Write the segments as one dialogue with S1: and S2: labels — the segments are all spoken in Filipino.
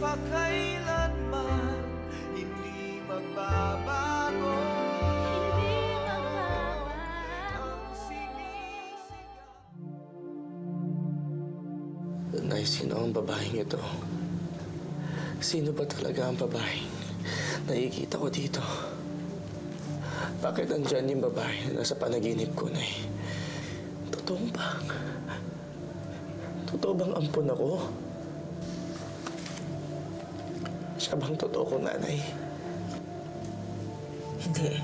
S1: magpakailanman hindi magbabago. Ang sinisigaw.
S2: Nay, sino ang babaeng ito? Sino ba talaga ang babaeng nakikita ko dito? Bakit andyan yung babae na nasa panaginip ko, Nay? Totoo ba? Totoo bang ampon ako? Siya bang totoo ko, nanay? Hindi.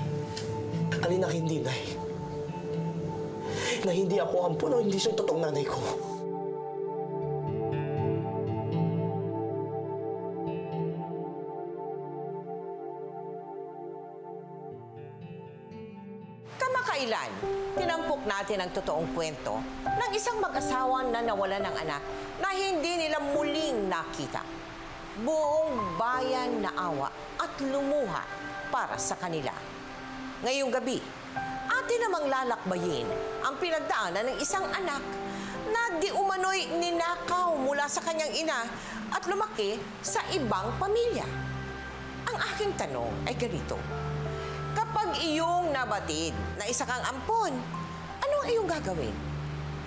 S2: Alin na hindi, Nay? Na hindi ako ampon o hindi siya totoong nanay ko?
S3: Kamakailan, tinampok natin ang totoong kwento ng isang mag-asawa na nawalan ng anak na hindi nila muling nakita. Buong bayan naawa at lumuha para sa kanila. Ngayong gabi, atin namang lalakbayin ang pinagdaanan ng isang anak na di umano'y ninakaw mula sa kanyang ina at lumaki sa ibang pamilya. Ang aking tanong ay ganito: kapag iyong nabatid na isa kang ampon, ano ang iyong gagawin?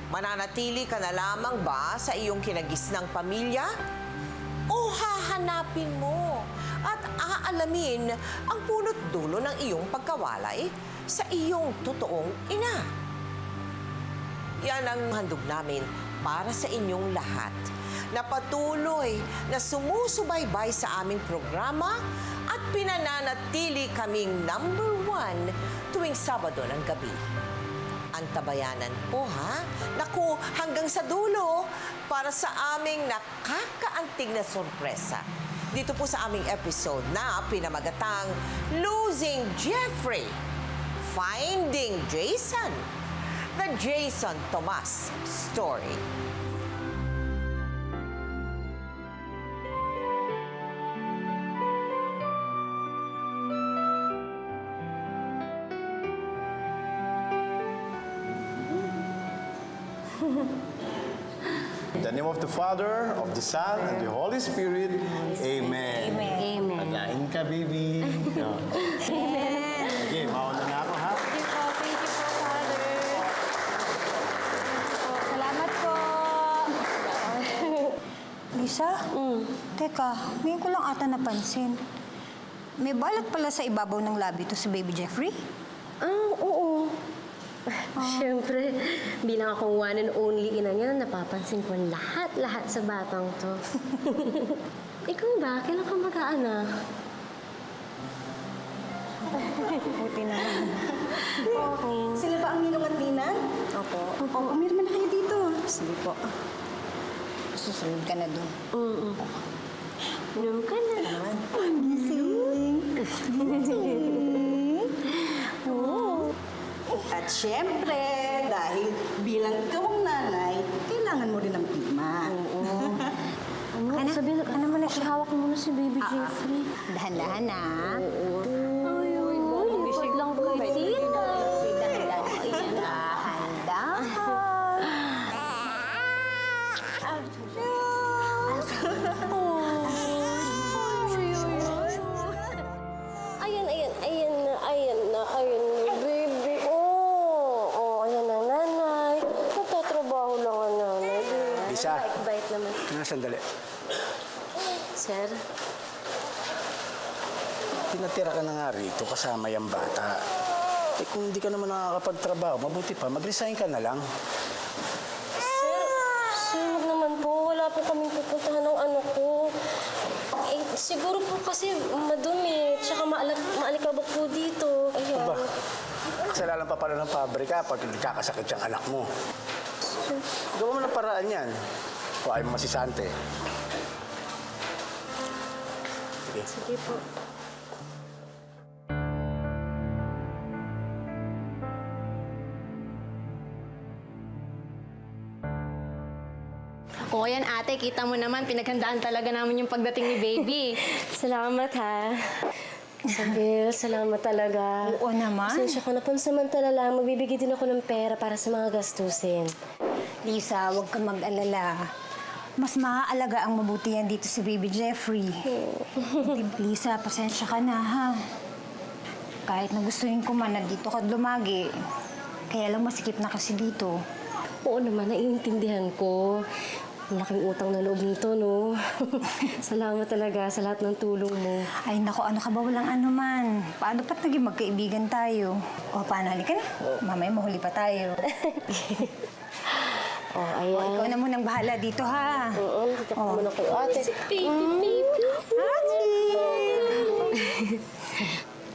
S3: Mananatili ka na lamang ba sa iyong kinagisnang pamilya? O hahanapin mo at aalamin ang punot dulo ng iyong pagkawalay sa iyong totoong ina? Yan ang handog namin para sa inyong lahat na patuloy na sumusubaybay sa aming programa at pinananatili kaming #1 tuwing Sabado ng gabi. Antabayanan po, ha? Naku, hanggang sa dulo para sa aming nakakaantig na sorpresa. Dito po sa aming episode na pinamagatang Losing Jeffrey, Finding Jason, The Jason Tomas Story.
S4: In the name of the Father, of the Son, and the Holy Spirit. Amen.
S5: Amen.
S4: Paglain ka, baby. Amen. Okay, mauna na ako, ha?
S5: Thank you po, Father. Salamat po.
S6: Lisa? Teka, ngayon ko lang ata napansin. May balat pala sa ibabaw ng labi to si Baby Jeffrey?
S5: Oo. Siyempre, bilang akong one and only ina niya, napapansin ko lahat sa batang to. Ikaw ba? Kailan ka mag-aanak?
S6: Buti naman.
S5: Okay.
S6: Sila ba ang ninong at ninang? Opo. Opo, umirma na kayo dito. Sige po. Susunod ka na doon.
S5: Inom ka na.
S6: Gising. Oo. At syempre, dahil bilang ikaw ang nanay, kailangan mo rin ng pigma. Oo.
S5: Sabihin, mo na hawak mo muna si Baby Jeffrey.
S6: Dahan-dahan na.
S5: Ay, lipad lang po dito.
S6: Dahan-dahan.
S5: Ayan na, baby. Ayan na, nanay. Nagtatrabaho lang ang nanay.
S4: Lisa.
S5: Bait naman.
S4: Sandali.
S5: Sir?
S4: Tinatira ka na nga rito kasama yung bata. Eh kung hindi ka naman nakakapagtrabaho, mabuti pa, mag-resign ka na lang.
S5: Sir, wag naman po. Wala po kaming pupuntahan ng anak ko. Eh, siguro po kasi madumi, tsaka maalikabok po dito. Ayan.
S4: Ba? Kasalanan pa pala ng pabrika pag kakasakit yung anak mo. Gawa mo ng paraan yan. O ayaw mo masisante. Sige.
S5: Sige po.
S7: O yan ate, kita mo naman, pinaghandaan talaga namin yung pagdating ni baby.
S5: Salamat ha. Isabel, salamat talaga.
S6: Oo naman.
S5: Pasensya ko na pansamantala lang. Magbibigay din ako ng pera para sa mga gastusin.
S6: Lisa, huwag kang mag-alala.
S8: Mas maaalaga ang mabuti yan dito si Baby Jeffrey. Lisa, pasensya ka na, ha? Kahit nagustuhin ko man na dito ka lumagi, kaya lang masikip na kasi dito.
S5: Oo naman, naiintindihan ko. Ang laking utang na loob nito, no? Salamat talaga sa lahat ng tulong mo.
S8: Ay, naku, ano ka ba? Walang ano man. Paano pa't naging magkaibigan tayo? O, paano? Halika na. Mamaya mahuli pa tayo.
S5: Oh,
S8: O,
S5: ayan.
S8: ikaw na munang bahala dito, ha?
S5: Oo, dito ka muna kay ate. Baby.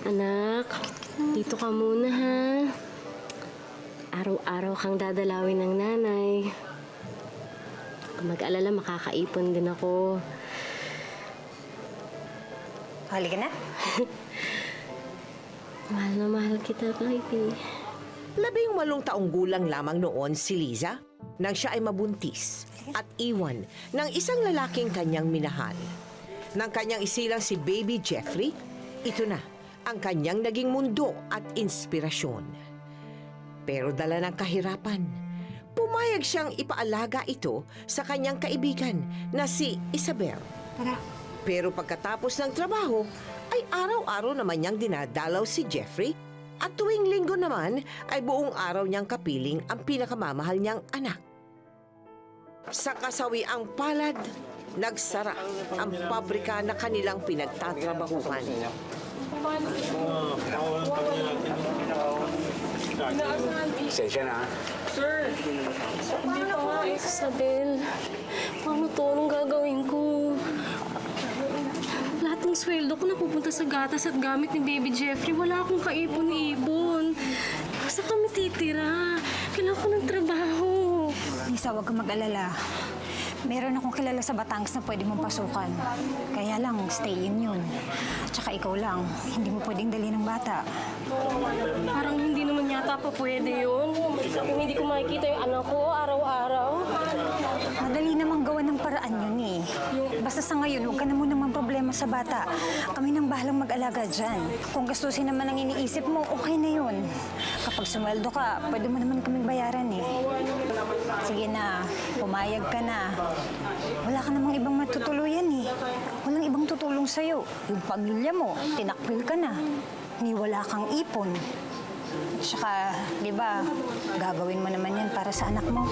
S5: Anak, dito ka muna, ha? Araw-araw kang dadalawin ng nanay. Kung mag-alala, makakaipon din ako.
S8: Halika na.
S5: Mahal na mahal kita, baby.
S3: 18 taong gulang lamang noon si Liza nang siya ay mabuntis at iwan ng isang lalaking kanyang minahal. Nang kanyang isilang si Baby Jeffrey, ito na ang kanyang naging mundo at inspirasyon. Pero dala ng kahirapan, pumayag siyang ipaalaga ito sa kanyang kaibigan na si Isabel.
S8: Tara.
S3: Pero pagkatapos ng trabaho, ay araw-araw naman niyang dinadalaw si Jeffrey at tuwing linggo naman ay buong araw niyang kapiling ang pinakamamahal niyang anak. Sa kasawiang palad, nagsara ang pabrika na kanilang pinagtatrabahuhan.
S4: Pasensya na.
S5: Isabel, paano to? Anong gagawin ko? Lahat ng sweldo ko napupunta sa gatas at gamit ni Baby Jeffrey. Wala akong kaipon-ibon. Saan kami titira? Kailangan ko ng trabaho.
S8: Lisa, huwag kang mag-alala. Meron akong kilala sa Batangas na pwede mong pasukan. Kaya lang, stay in yun. At saka ikaw lang, hindi mo pwedeng dali ng bata.
S5: Parang hindi naman yata pa pwede yun. Yung hindi ko makikita yung anak ko araw-araw.
S8: Madali namang gawa ng paraan yun eh. Basta sa ngayon, huwag ka na muna problema sa bata. Kami nang bahalang mag-alaga dyan. Kung gastusin naman ang iniisip mo, okay na yun. Kapag sumweldo ka, pwede mo naman kaming bayaran eh. Sige na, pumayag ka na. Wala ka namang ibang matutuluyan eh. Walang ibang tutulong sa'yo. Yung pamilya mo, tinakwil ka na. Ni wala kang ipon. At saka, di ba, gagawin mo naman yan para sa anak mo.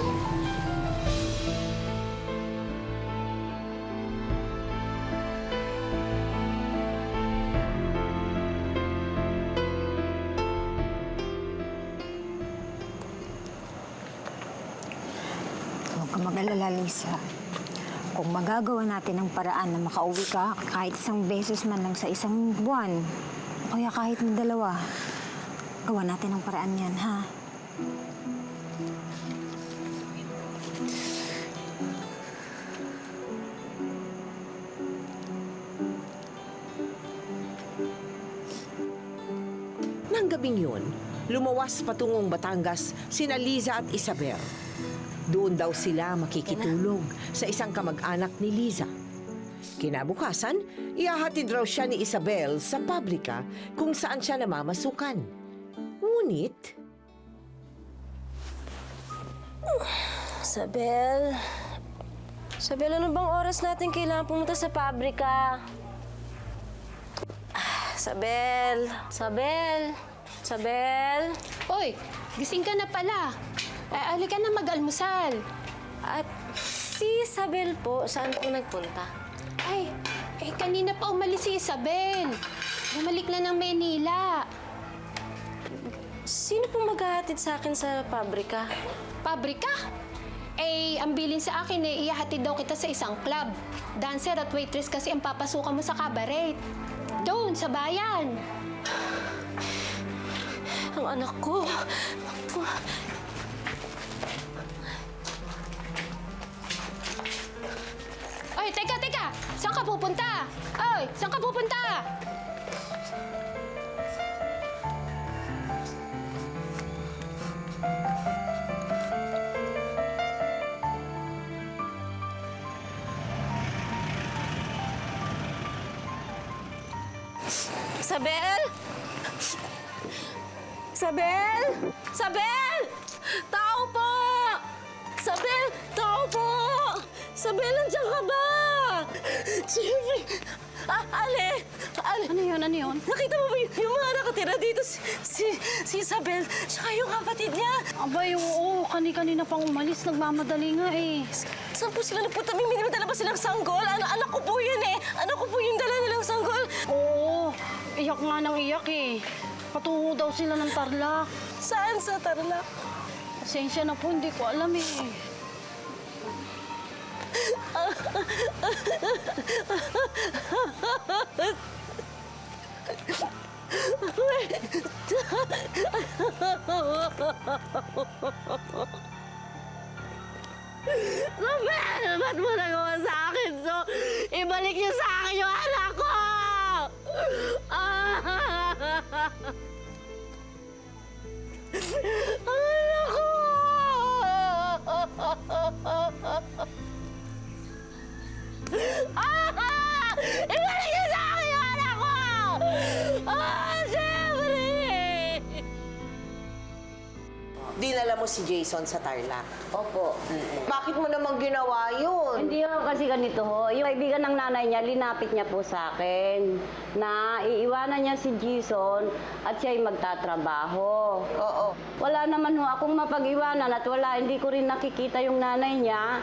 S8: Huwag ka mag-alala, Lisa. Kung magagawa natin ang paraan na makauwi ka kahit isang beses man lang sa isang buwan, o kaya kahit ng 2, gawa natin ang paraan yan, ha?
S3: Nang gabing yun, lumawas patungong Batangas sina Liza at Isabel. Doon daw sila makikitulog sa isang kamag-anak ni Liza. Kinabukasan, ihahatid raw siya ni Isabel sa pabrika kung saan siya namamasukan. Ngunit,
S5: Isabel, ano bang oras natin kailangan pumunta sa pabrika? Isabel.
S7: Oy, gising ka na pala. Halika na mag-almusal.
S5: At si Isabel po, saan po nagpunta?
S7: Ay, kanina pa umalis si Isabel. Bumalik na ng Maynila.
S5: Sino po maghahatid sa akin sa pabrika?
S7: Pabrika? Ang bilin sa akin ihahatid daw kita sa isang club. Dancer at waitress kasi ang papasukan mo sa cabaret. Doon, sa bayan.
S5: Ang anak ko.
S7: Ay, teka! Saan ka pupunta? Ay, saan ka pupunta?
S5: Isabel! Tao po! Isabel! Tao po! Isabel, nandiyan ka ba? Jeffrey! Ale!
S7: Ano yun? Ano yun?
S5: Nakita mo ba yung mga nakatira dito? Si Isabel, tsaka yung kapatid niya.
S7: Abay, oo. Kanina pang umalis. Nagmamadali nga eh.
S5: Saan po sila nagpunta? May dala ba silang sanggol? Anak ko po yun eh. Anak ko po yung dala nilang sanggol.
S7: Oo. Iyak nga nang iyak eh. Patungo daw sila ng Tarlac.
S5: Saan sa Tarlac?
S7: Pasensya na po, hindi ko alam eh.
S5: Isabel, ba't mo nagawa sa akin? So, ibalik niyo sa akin yung anak ko! Anak ko! Ibalik niyo sa akin yung anak ko! Jeffrey!
S3: Dinala mo si Jason sa Tarlac. Opo. Bakit mo namang ginawa yun?
S9: Hindi ho, kasi ganito ho. Yung kaibigan ng nanay niya, linapit niya po sa akin na iiwanan niya si Jason at siya'y magtatrabaho.
S3: Oo.
S9: Wala naman ho akong mapag-iwanan at hindi ko rin nakikita yung nanay niya.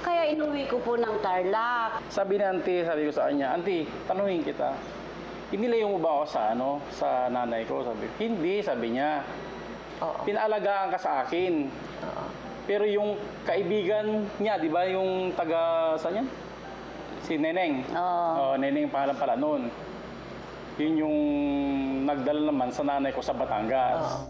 S9: Kaya inuwi ko po ng Tarlac.
S10: Sabi ni auntie, sabi ko sa kanya, auntie, tanungin kita. Inilayo mo ba ako sa nanay ko? Sabi, hindi, sabi niya. Pinaalagaan ka sa akin. Pero yung kaibigan niya, di ba, yung saan yan? Si Neneng.
S9: Oo.
S10: Neneng pangalan pala noon. Yun yung nagdala naman sa nanay ko sa Batangas.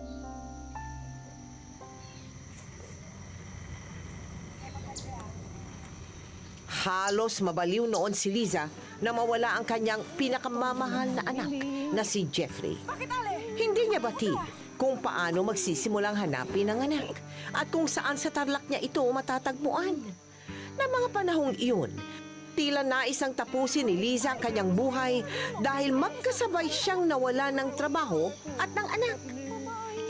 S3: Halos mabaliw noon si Liza na mawala ang kanyang pinakamamahal na anak na si Jeffrey. Hindi niya batid kung paano magsisimulang hanapin ang anak at kung saan sa Tarlac niya ito matatagpuan. Na mga panahong iyon, tila naisang tapusin ni Liza ang kanyang buhay dahil magkasabay siyang nawala ng trabaho at ng anak.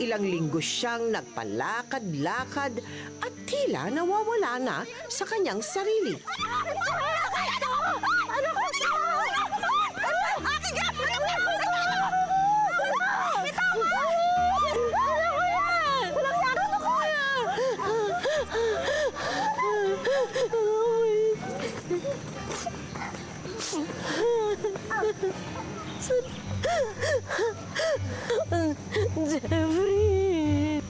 S3: Ilang linggo siyang nagpalakad-lakad at tila nawawala na sa kanyang sarili.
S5: Jeffrey!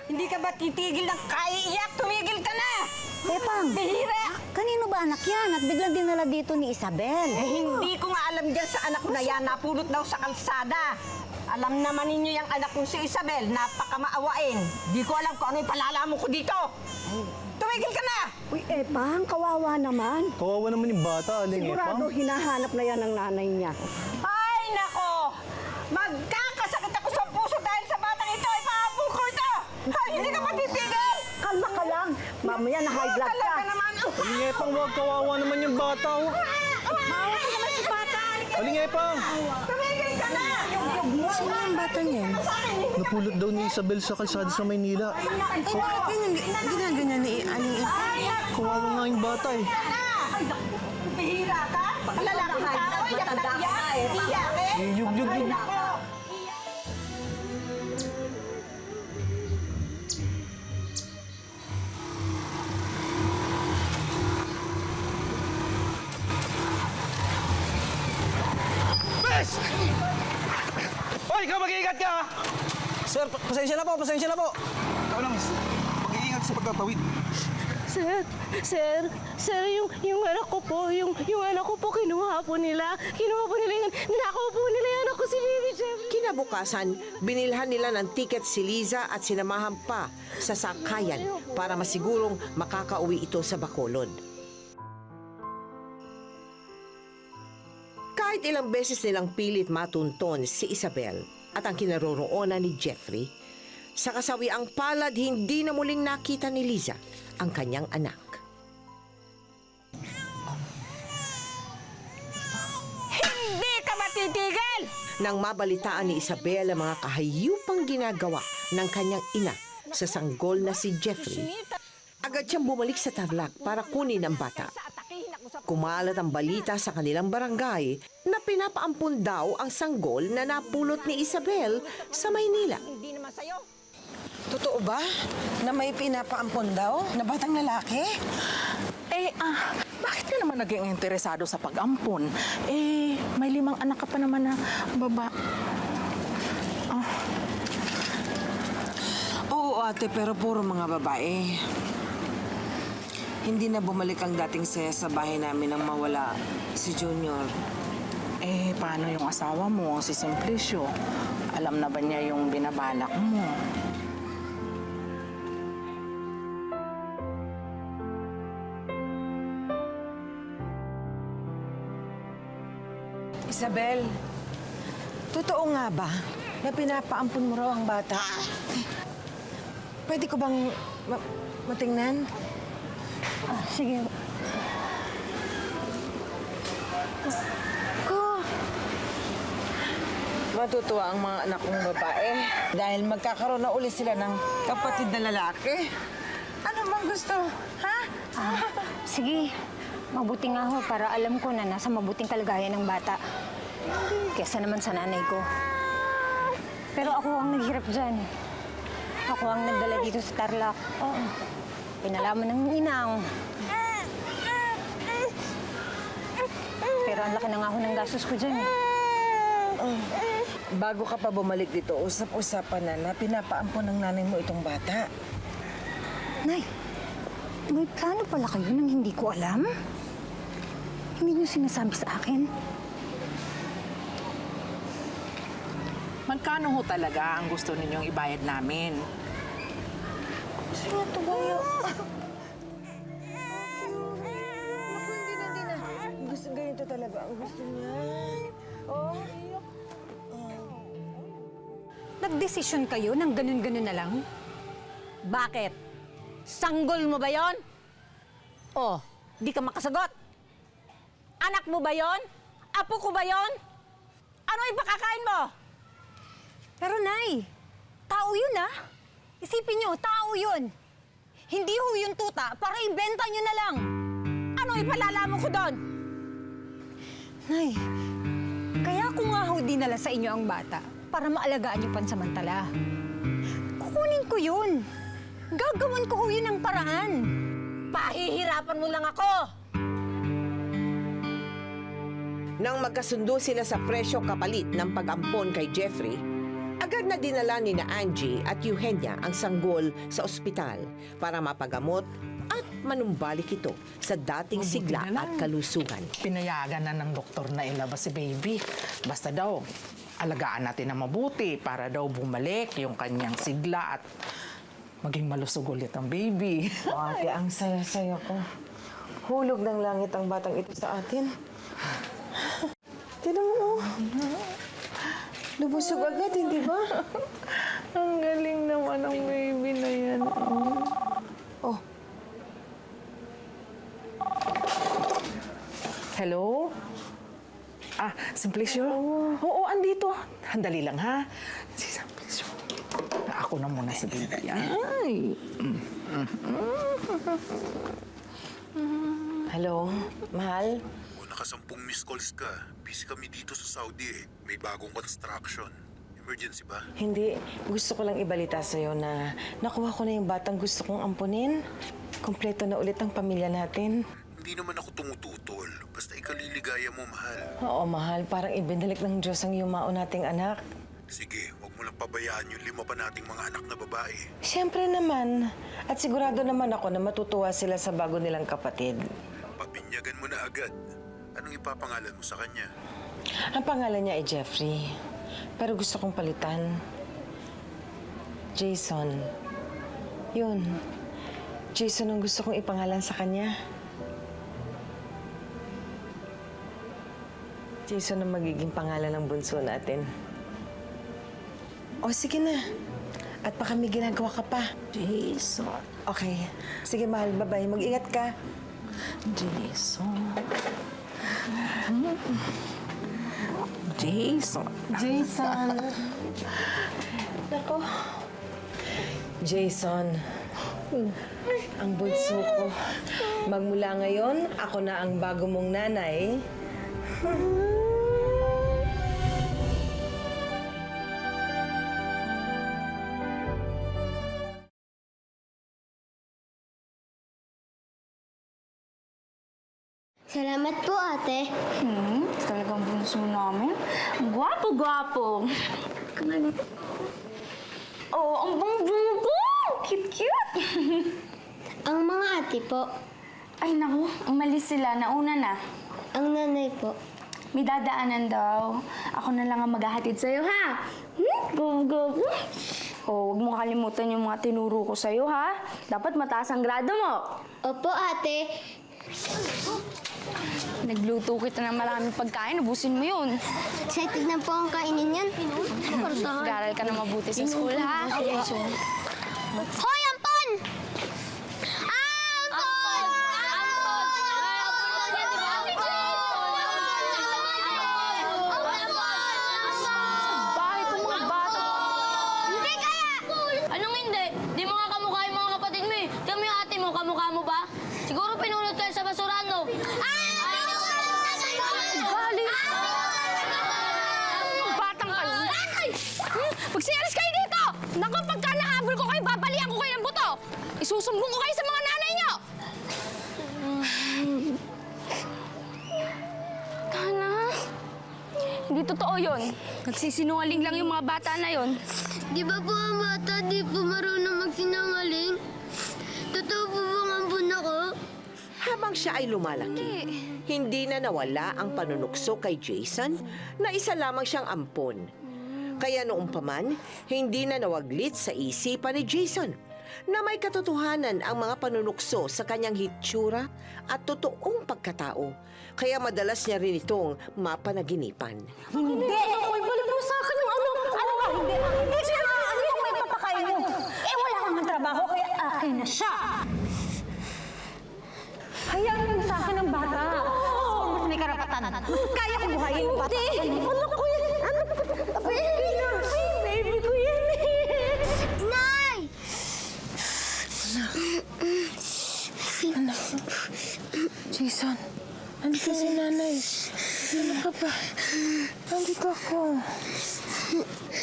S6: Hindi ka ba titigil ng kaiiyak? Tumigil ka na!
S8: Pepang,
S6: Bihira!
S8: kanino ba anak yan at biglang dinala dito ni Isabel?
S6: Hindi ko nga alam dyan sa anak na yan. Napulot daw sa kalsada. Alam naman ninyo yung anak kong si Isabel. Napakamaawain. Di ko alam kung ano yung palalamon ko dito. Tumigil ka na!
S11: Uy, Epang, kawawa naman.
S4: Kawawa naman yung bata, Aling
S11: Sigurado hinahanap na yan ng nanay niya.
S6: Ay, nako! Magkakasakit ako sa puso dahil sa batang ito. Ipahabol ko ito! Ay, hindi ka matitigil!
S11: Kalma ka lang. Mamaya na high blood ka.
S6: Talaga naman.
S4: Aling Epang, wag kawawa naman yung bata.
S6: Maawa ka naman si bata.
S4: Aling Epang!
S6: Tumigil ka na!
S11: Sino ang bata niyan?
S4: Napulot daw ni Isabel sa kalsada sa Maynila.
S11: Ginaganyan ni Aling
S4: Kawawa nga yung bata eh.
S6: Bihira ka? Lalaki tao, iyak na iyak. Iyak eh.
S4: Yug.
S2: Bes! Hoy, ikaw mag-iingat ka! Sir, pasensya na po.
S1: Ikaw lang, mag-iingat sa pagtatawid.
S5: Sir, yung anak ko po, yung anak ko po, kinuha po nila yung, ninakaw po nila yung anak ko si Baby Jeffrey.
S3: Kinabukasan, binilhan nila ng tiket si Liza at sinamahan pa sa sakayan para masigurong makakauwi ito sa Bacolod. Kahit ilang beses nilang pilit matunton si Isabel at ang kinaroroonan ni Jeffrey, sa kasawiang palad hindi na muling nakita ni Liza ang kanyang anak.
S6: titigil!
S3: Nang mabalitaan ni Isabel ang mga kahayupang ginagawa ng kanyang ina sa sanggol na si Jeffrey, agad siyang bumalik sa Tarlac para kunin ang bata. Kumalat ang balita sa kanilang barangay na pinapaampun daw ang sanggol na napulot ni Isabel sa Maynila.
S6: Hindi naman sa'yo.
S11: Totoo ba? Na may pinapaampon daw? Na batang lalaki?
S12: Bakit ka naman naging interesado sa pag-ampon? May 5 anak ka pa naman na baba.
S11: Oo, ate, pero puro mga babae. Hindi na bumalik ang dating saya sa bahay namin nang mawala si Junior.
S12: Paano yung asawa mo, si Simplicio? Alam na ba niya yung binabalak mo?
S11: Isabel, totoo nga ba na pinapaampon mo raw ang bata? Pwede ko bang matingnan?
S8: Sige.
S11: Matutuwa ang mga anak kong babae dahil magkakaroon na uli sila ng kapatid na lalaki. Ano bang gusto? Ha?
S8: Sige. Mabuti nga ho para alam ko na nasa mabuting kalagayan ng bata. Kesa naman sa nanay ko. Pero ako ang naghirap dyan. Ako ang nagdala dito sa Tarlac. Oo. Pinalaman ng inang. Pero ang laki na nga ho ng gastos ko dyan.
S11: Bago ka pa bumalik dito, usap-usapan na pinapaampon ng nanay mo itong bata.
S8: Nay, may plano pala kayo nang hindi ko alam? Hindi niyo sinasabi sa akin?
S12: Magkano ho talaga ang gusto ninyong ibayad namin?
S11: Gusto niya ito ba yun? Naku, hindi na. Gusto ganito talaga ang gusto niya. Oh.
S8: Nagdesisyon kayo ng ganun-ganun na lang?
S6: Bakit? Sanggol mo ba yon? Oh, di ka makasagot. Anak mo ba yon? Apo ko ba yon? Ano ipakakain mo?
S8: Pero Nay, tao yun ah. Isipin niyo, tao yun. Hindi ho yung tuta para ibenta niyo na lang.
S6: Ano ipalalaman ko doon?
S8: Nay, kaya ko nga ho dinala sa inyo ang bata para maalagaan niyo pansamantala. Kukunin ko yun. Gagawan ko ho yun ng paraan.
S6: Pahihirapan mo lang ako.
S3: Nang magkasundo sila sa presyo kapalit ng pag-ampon kay Jeffrey, agad na dinala ni na Angie at Eugenia ang sanggol sa ospital para mapagamot at manumbalik ito sa dating sigla at kalusugan.
S12: Pinayagan na ng doktor na ilabas si baby. Basta daw, alagaan natin na mabuti para daw bumalik yung kanyang sigla at maging malusog ulit ang baby.
S11: Ate, ang saya-saya ko. Hulog ng langit ang batang ito sa atin. Tignan mo, oh. Lubusog agad, hindi ba?
S12: Ang galing naman ng baby na yan.
S11: Oh.
S12: Hello? Simplicio? Oo, andito. Handali lang, ha? Si Simplicio. Ako na muna si baby. Ay.
S11: Hello, mahal?
S13: Naka-10 missed calls ka. Busy kami dito sa Saudi eh. May bagong construction. Emergency ba?
S11: Hindi. Gusto ko lang ibalita sa'yo na nakuha ko na yung batang gusto kong ampunin. Kompleto na ulit ang pamilya natin.
S13: Hindi naman ako tumututol. Basta ikaliligaya mo, mahal.
S11: Oo, mahal. Parang ibinalik ng Diyos ang yumao nating anak.
S13: Sige, huwag mo lang pabayaan yung 5 pa nating mga anak na babae.
S11: Siyempre naman. At sigurado naman ako na matutuwa sila sa bago nilang kapatid.
S13: Pabinyagan mo na agad. Anong ipapangalan mo sa kanya?
S11: Ang pangalan niya ay Jeffrey. Pero gusto kong palitan. Jason. Yun. Jason ang gusto kong ipangalan sa kanya. Jason ang magiging pangalan ng bunso natin. O, sige na. At baka may ginagawa ka pa.
S12: Jason.
S11: Okay. Sige, mahal. Bye-bye. Mag-ingat ka.
S12: Jason. Jason.
S11: Jason. Nako. Jason. Ang bunso ko. Magmula ngayon, ako na ang bago mong nanay.
S5: Salamat po, ate.
S8: Talagang bunso namin. Gwapo-gwapo. Kumano? Oh, ang bang ko! Cute-cute!
S5: Ang mga ate po.
S8: Ay, naku. Umalis sila. Nauna na.
S5: Ang nanay po.
S8: May dadaanan daw. Ako na lang ang maghahatid sa'yo, ha? Go. Oh, huwag mo kalimutan yung mga tinuro ko sa'yo, ha? Dapat mataas ang grado mo.
S5: Opo, ate.
S8: Nagluto kita ng maraming pagkain. Ubusin mo yun.
S5: Excited na po ang kainin yan.
S8: Mag-aral ka na mabuti sa school, ha?
S5: Hoy, Ampon! Ampon!
S8: Bakit itong mga bata?
S5: Hindi kaya!
S14: Anong hindi? Di mo nga kamukha yung mga kapatid mo eh. Kami yung ate mo, kamukha mo ba? Siguro pinulot kayo sa basurahan, no?
S8: Batang kayo! Magsialis kayo dito! Naku, pagka nahabol ko kayo, babalian ko kayo ng buto! Isusumbong ko kayo sa mga nanay niyo! Tana, hindi totoo yun. Nagsisinungaling lang yung mga bata na yun.
S5: Di ba po ang bata di po marunong magsinangaling? Totoo po bang ampun ako?
S3: Habang siya ay lumalaki, hindi na nawala ang panunukso kay Jason na isa lamang siyang ampon. Kaya noong paman, hindi na nawaglit sa isipan ni Jason na may katotohanan ang mga panunukso sa kanyang hitsura at totoong pagkatao. Kaya madalas niya rin itong mapanaginipan.
S8: Hindi! Balik mo sa akin yung ano! Ano ba? Hindi! Hindi! Ano yung may papakain mo? Eh, wala kang trabaho, kaya akin na siya! Hayaan mo sa akin ang bata. Mas may karapatan. Mas kaya kong buhayin yung bata. Ano ko yan? Ano ko? Baby na! Baby ko yan!
S5: Nay!
S11: Anak. Jason, andito si nanay. Ano ka ba? Andito ako.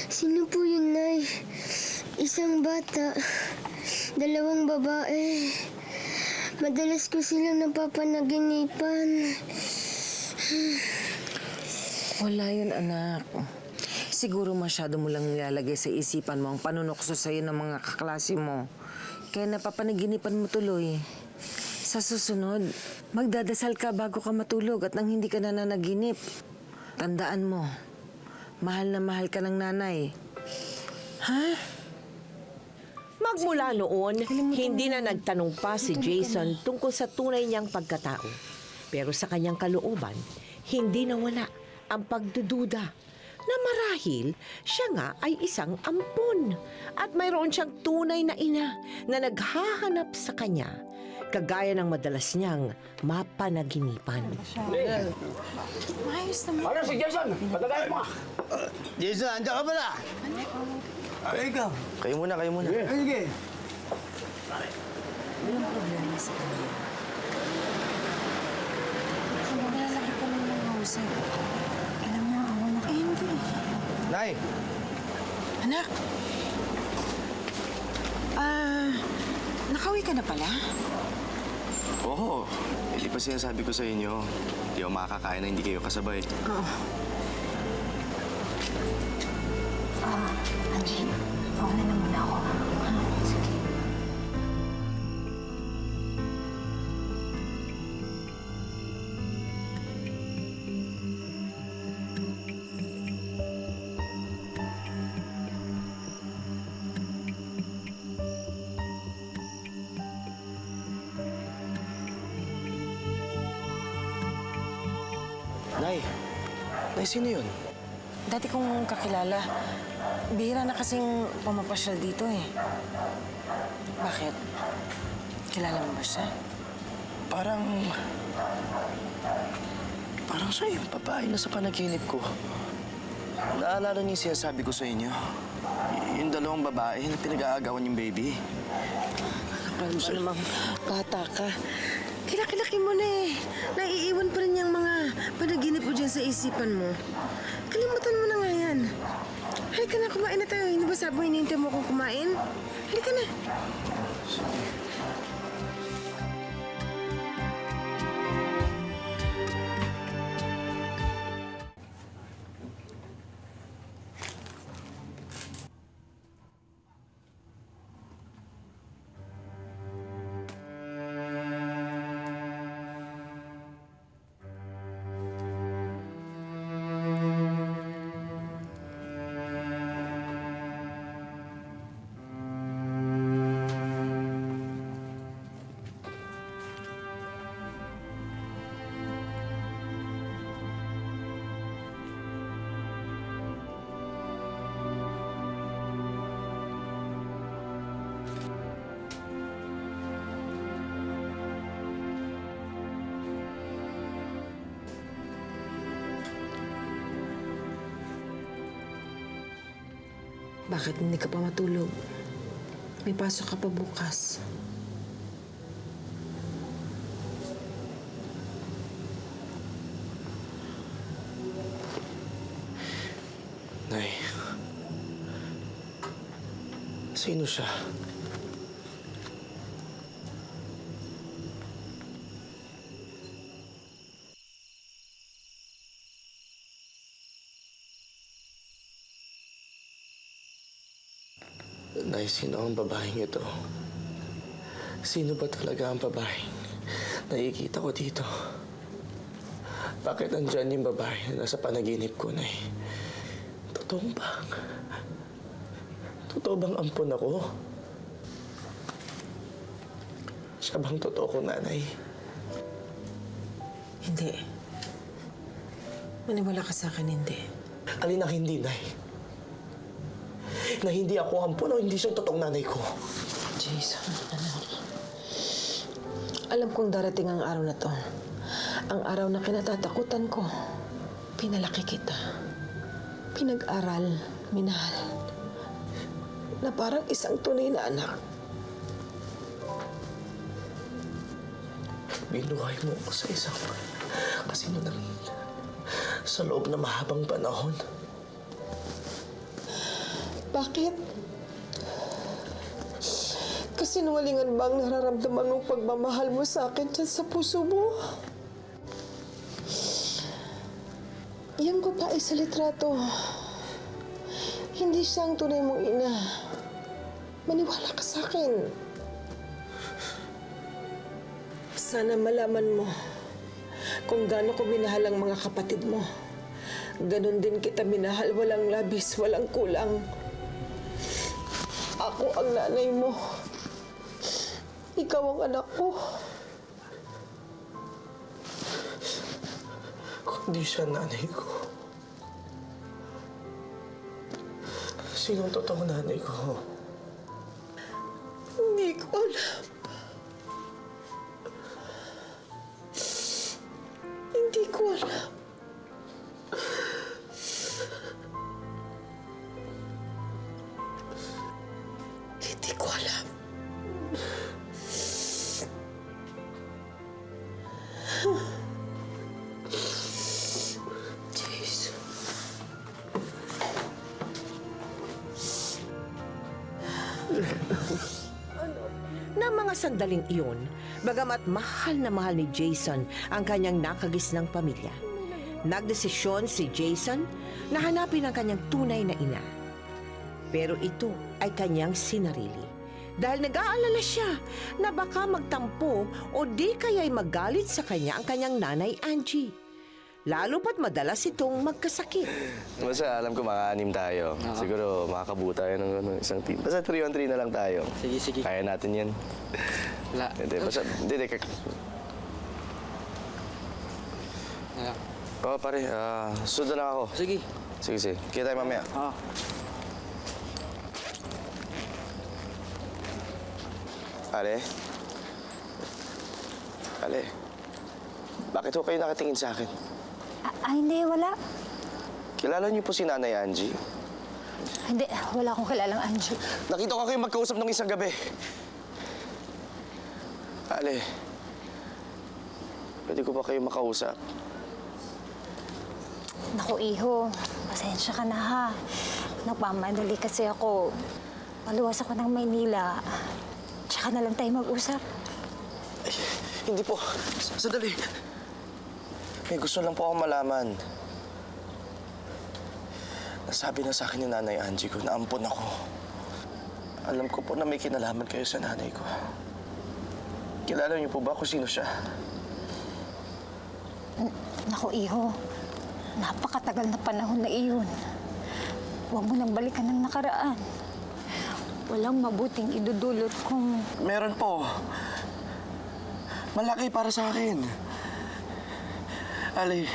S5: Sino po yun, Nay? Isang bata. Dalawang babae. Madalas ko silang napapanaginipan.
S11: Wala yun, anak. Siguro masyado mo lang nilalagay sa isipan mo ang panunokso sa'yo ng mga kaklase mo. Kaya napapanaginipan mo tuloy. Sa susunod, magdadasal ka bago ka matulog at nang hindi ka nananaginip. Tandaan mo, mahal na mahal ka ng nanay. Ha?
S3: Magmula noon, hindi na nagtanong pa si Jason tungkol sa tunay niyang pagkatao. Pero sa kanyang kalooban, hindi nawala ang pagdududa na marahil siya nga ay isang ampon at mayroon siyang tunay na ina na naghahanap sa kanya, kagaya ng madalas niyang mapanaginipan.
S8: Ayos naman.
S4: Ano si Jason? Patagayin mo.
S1: Jason, andiyan ka pala? Ay, ikaw.
S2: Kayo muna.
S1: Ay, sige.
S8: Walang problema sa kanya. Kung maglalaki ka lang ng husay, alam mo, awa na kayo. Hindi.
S1: Nay!
S11: Anak! Nakauwi ka na pala?
S2: Oo. Hindi pa sinasabi ko sa inyo. Hindi ako makakakain na hindi kayo kasabay.
S8: Angie, mauna na muna ako. Sige.
S2: Nay, sino yun?
S11: Dati kong kakilala. Bihira na kasing pumapasyal dito eh. Bakit? Kilala mo ba siya?
S2: Parang siya yung babae na sa panaginip ko. Naalala niyo yung sinasabi ko sa inyo? Yung dalawang babae na pinag-aagawan yung baby.
S11: Alam mo namang bata ka. Kilaki-laki mo na eh. Naiiwan pa rin yung mga panaginip mo dyan sa isipan mo. Kalimutan mo na nga yan. Halika na, kumain na tayo. Hindi ba sabi mo hinihintay mo akong kumain? Halika na. Bakit hindi ka pa matulog? May pasok ka pa bukas.
S2: Nay, sino siya? Nay, sino ang babaeng ito? Sino ba talaga ang babaeng nakikita ko dito? Bakit nandyan yung babae na nasa panaginip ko, Nay? Totoo bang? Totoo bang ampon ako? Siya bang totoo ko, Nanay?
S11: Hindi. Maniwala ka sa akin, hindi.
S2: Alin ang hindi, Nay? Na hindi ako ampon o hindi siya totoong nanay ko?
S11: Jason, anak. Alam kong darating ang araw na to. Ang araw na kinatatakutan ko. Pinalaki kita. Pinag-aral, minahal. Na parang isang tunay na anak.
S2: Binuhay mo ako sa isang kasinungaling sa loob na mahabang panahon.
S11: Bakit? Kasinungalingan ba ang nararamdaman mong pagmamahal mo sa akin dyan sa puso mo? Yang babae sa litrato, hindi siya ang tunay mong ina. Maniwala ka sa akin. Sana malaman mo kung gaano ko minahal ang mga kapatid mo. Ganon din kita minahal, walang labis, walang kulang. Ako ang nanay mo. Ikaw ang anak ko.
S2: Kung di siya nanay ko, sinong totoong nanay ko?
S11: Hindi ko alam. Hindi ko alam. Hindi ko alam. Jason.
S3: Na mga sandaling iyon, bagamat mahal na mahal ni Jason ang kanyang nakagisnang pamilya, nagdesisyon si Jason na hanapin ang kanyang tunay na ina. Pero ito ay kanyang sinarili dahil nag-aalala siya na baka magtampo o di kaya'y magalit sa kanya ang kanyang nanay Angie. Lalo pat madalas itong magkasakit.
S2: Basta alam ko maka-anim tayo. Siguro makakabuo tayo ng isang team. Basta 3-on-3 na lang tayo.
S15: Sige, sige.
S2: Kaya natin yan.
S15: Wala.
S2: Hindi, basta, hindi.
S15: Wala.
S2: Oo, pare. Sundan lang ako.
S15: Sige.
S2: Sige, sige. Kita tayo mamaya.
S15: Oo.
S2: Ale? Ale? Bakit ho kayo nakatingin sa akin?
S8: Hindi, wala.
S2: kilala niyo po si Nanay Angie?
S8: Hindi, wala akong kilalang Angie.
S2: Nakita ko kayo magkausap nung isang gabi. Ale, pwede ko ba kayo makausap?
S8: Naku, Iho. Pasensya ka na, ha. Nagmamadali kasi ako. Paluwas ako ng Maynila. Tsaka na lang tayo mag-usap.
S2: Ay, hindi po. Sandali. May gusto lang po akong malaman. Nasabi na sa akin ni Nanay Angie ko na ampon ako. Alam ko po na may kinalaman kayo sa nanay ko. Kilala niyo po ba kung sino siya?
S8: Naku, Iho. Napakatagal na panahon na iyon. Huwag mo nang balikan ng nakaraan. Walang mabuting idudulot kung...
S2: Meron po. Malaki para sa akin. Ali,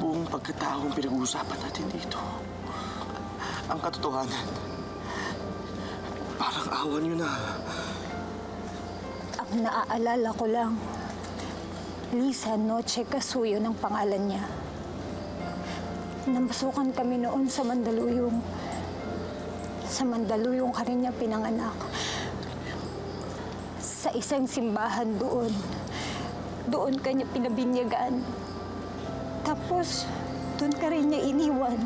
S2: buong pagkataong pinag-uusapan natin dito, ang katotohanan, parang awa niyo na.
S8: Ang naaalala ko lang, Lisa Noche Casuyo ng pangalan niya. Namasukan kami noon sa Mandaluyong. Sa Mandaluyong ka rin niya pinanganak. Sa isang simbahan doon. Doon ka niya pinabinyagan. Tapos, doon ka rin niya iniwan.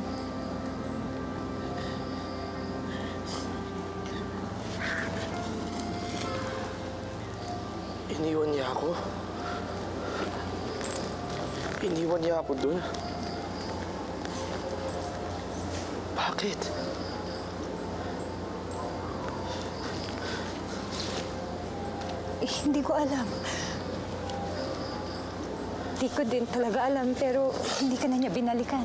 S2: Iniwan niya ako? Iniwan niya ako doon? Bakit?
S8: Hindi ko alam. Hindi ko din talaga alam, pero hindi ka na niya binalikan.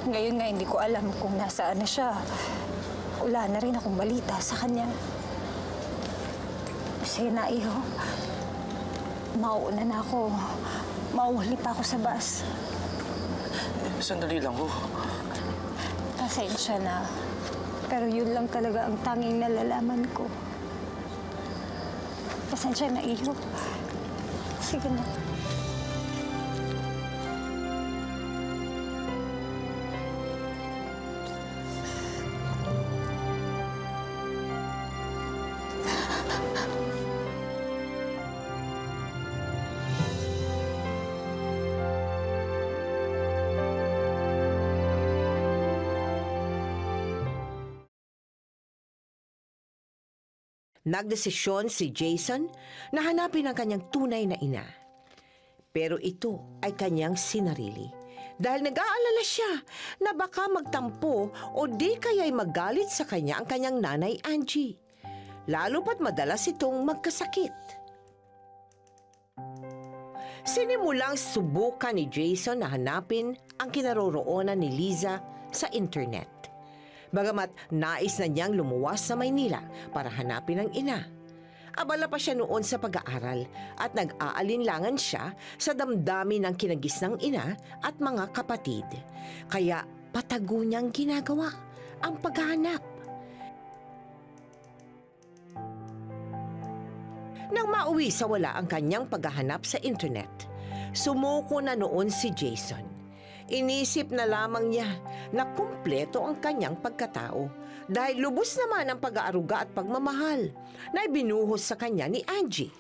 S8: Ngayon nga, hindi ko alam kung nasaan na siya. Wala na rin akong balita sa kanya. Sige na, Iho. Mauuna na ako. Mauhuli pa ako sa bus.
S2: Sandali lang ho.
S8: Pasensya na. Pero yun lang talaga ang tanging nalalaman ko. Pasensya na, Iho. Sige na.
S3: Nagdesisyon si Jason na hanapin ang kanyang tunay na ina. Pero ito ay kanyang sinarili dahil nag-aalala siya na baka magtampo o di kaya'y magalit sa kanya ang kanyang nanay Angie. Lalo pat madalas itong magkasakit. Sinimulang subukan ni Jason na hanapin ang kinaroroonan ni Liza sa internet. Bagamat nais na niyang lumuwas sa Maynila para hanapin ang ina. Abala pa siya noon sa pag-aaral at nag-aalinlangan siya sa damdamin ng kinagisnang ina at mga kapatid. Kaya patago niyang ginagawa ang paghahanap. Nang mauwi sa wala ang kanyang paghahanap sa internet, sumuko na noon si Jason. Inisip na lamang niya na kumpleto ang kanyang pagkatao dahil lubos naman ang pag-aaruga at pagmamahal na ibinuhos sa kanya ni Angie.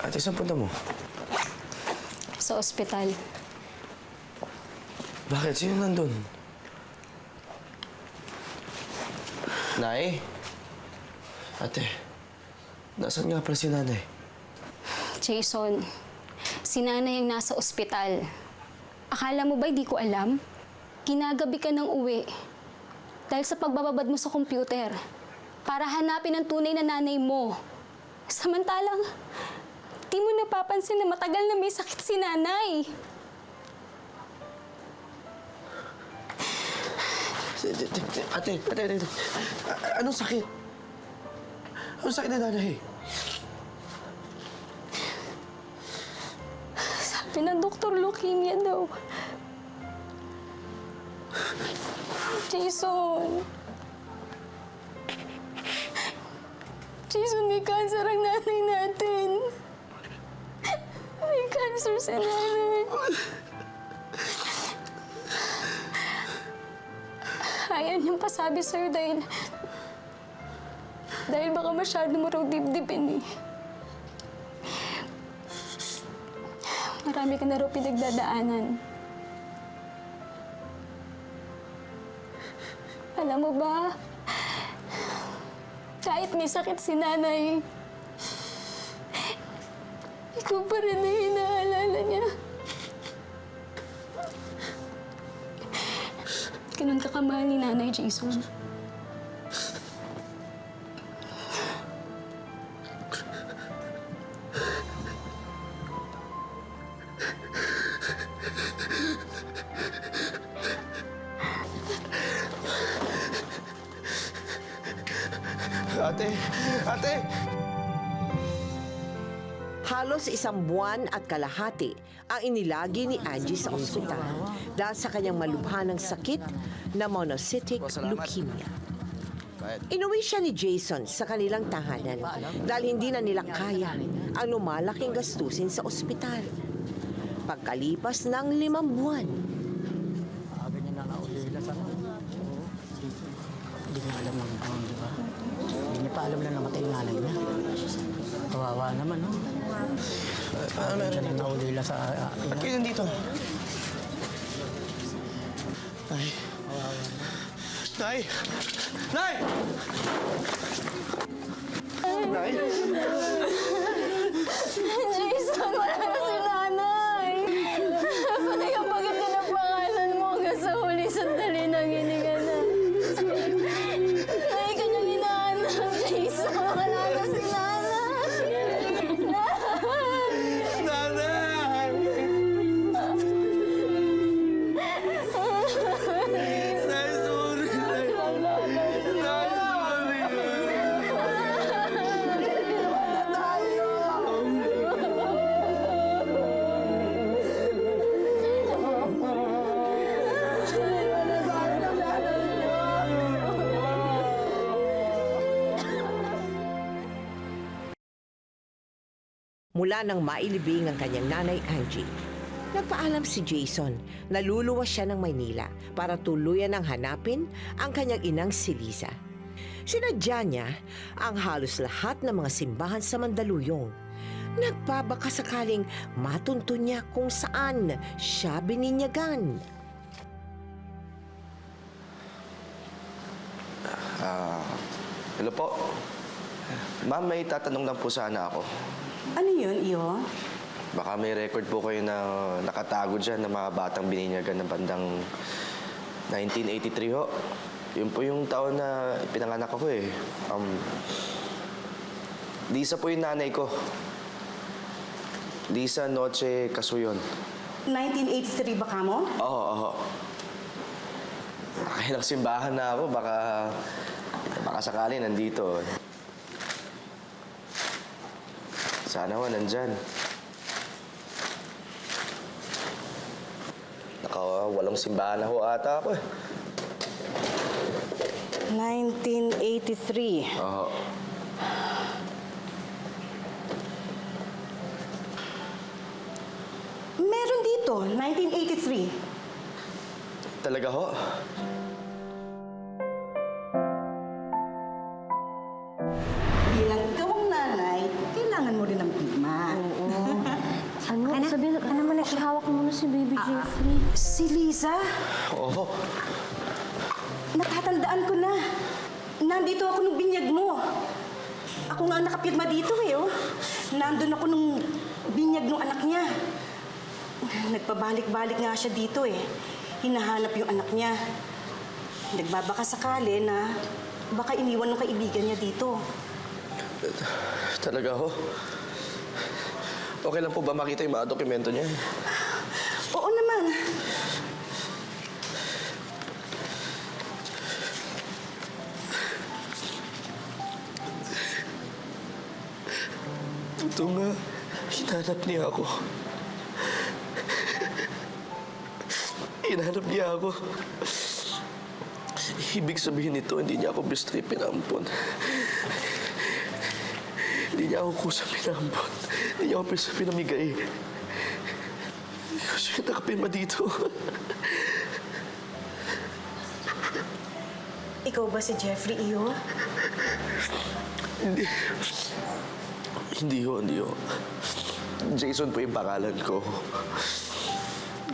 S2: Ate, saan punta mo?
S7: Sa ospital.
S2: Bakit? Sino nandun? Nay? Ate, nasaan nga pala si nanay?
S7: Jason, si nanay ang nasa ospital. Akala mo ba di ko alam? Kinagabi ka ng uwi dahil sa pagbababad mo sa computer para hanapin ang tunay na nanay mo. Samantalang, di mo napapansin na matagal na may sakit si nanay.
S2: Ate. Anong sakit? Anong sakit na nanay?
S7: Sabi ng doktor, leukemia daw. Jason. Jason, may cancer ang nanay natin. May cancer si nanay. Ayaw niyang pasabi sa'yo dahil baka masyado mo raw dibdibin eh. Marami ka na raw pinagdadaanan. Alam mo ba, kahit may sakit si nanay, ikaw pa rin na inaalala niya. Ganun ka kamahal ni Nanay, Jason.
S2: Ate!
S3: Halos 1 buwan at kalahati ang inilagi ni Angie sa ospital dahil sa kanyang malubhanang sakit na monocytic leukemia. Inuwi siya ni Jason sa kanilang tahanan dahil hindi na nila kaya ang lumalaking gastusin sa ospital. Pagkalipas ng 5 buwan,
S4: Hindi niya alam ng taon, di ba? Hindi niya pa alam na namatay yung nanay niya. Kawawa naman, no? Diyan na naulila sa...
S2: Ba't kayo nandito? Nay! Nay! Nay! Nay!
S7: Jason, wala na si nanay. Pati kapag ito ng pangalan mo hanggang sa huli sandali nang hininga na. Nay, kanyang hinahanap, Jason. Wala na si nanay.
S2: Nanay! Nay, sorry! Nay,
S3: mula nang mailibing ang kanyang nanay Angie, nagpaalam si Jason na luluwas siya ng Maynila para tuluyan ng hanapin ang kanyang inang si Liza. Sinadya niya ang halos lahat ng mga simbahan sa Mandaluyong. Nagbabaka sakaling matuntun niya kung saan siya bininyagan.
S2: Hello po. Ma'am, may tatanong lang po sana ako.
S6: Ano yun, Iyo?
S2: Baka may record po kayo na nakatago dyan ng mga batang bininyagan ng bandang 1983 ho. Yun po yung taon na ipinanganak ako eh. Lisa po yung nanay ko. Lisa Noche Casuyon.
S6: 1983 ba ka mo?
S2: Oo. Kaya simbahan na ako, baka sakali nandito. Sana ho, nandyan. Nakawalong simbahan na ho ata ako eh.
S6: 1983.
S2: Oo.
S6: Meron dito, 1983.
S2: Talaga ho?
S6: Bilang ikaw ang nanay, kailangan mo rin ng pigma.
S5: Ano? Sabihin ka naman, ihawak mo muna si Baby Jeffrey.
S6: Si Liza,
S2: Oo.
S6: natatandaan ko na. Nandito ako nung binyag mo. Ako nga ang nakapirma dito eh, oh. Nandun ako nung binyag ng anak niya. Nagpabalik-balik nga siya dito eh. Hinahanap yung anak niya. Nagbabaka sakali na baka iniwan ng kaibigan niya dito.
S2: Talaga ho? Okay lang po ba makita yung mga dokumento niya?
S6: Oo naman.
S2: Ito nga, hinanap niya ako. Hinahanap niya ako. Ibig sabihin nito, hindi niya ako basta pinampon. Hindi niya ako kusa pinampon. Hindi niya ako basta pinamigay. Kasi nakapima dito.
S16: Ikaw ba si Jeffrey Iyo?
S2: Hindi. Hindi ho. Jason po yung pangalan ko.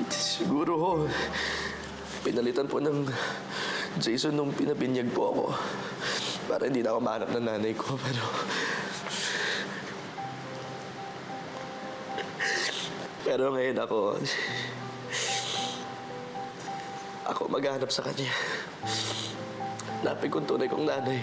S2: Siguro ho, pinalitan po ng Jason nung pinabinyag po ako. Para hindi na ako mahanap ng nanay ko, pero ngayon ako maghahanap sa kanya. Hanapin kong tunay kong nanay.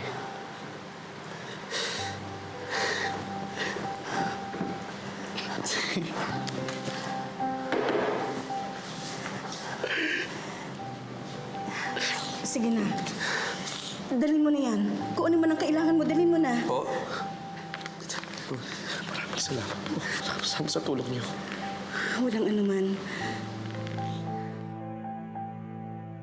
S16: Sige na. Dalhin mo na yan. Kung ano man ang kailangan mo, dalhin mo na.
S2: Po? Maraming salamat po. Salamat sa tulong niyo.
S16: Walang anuman.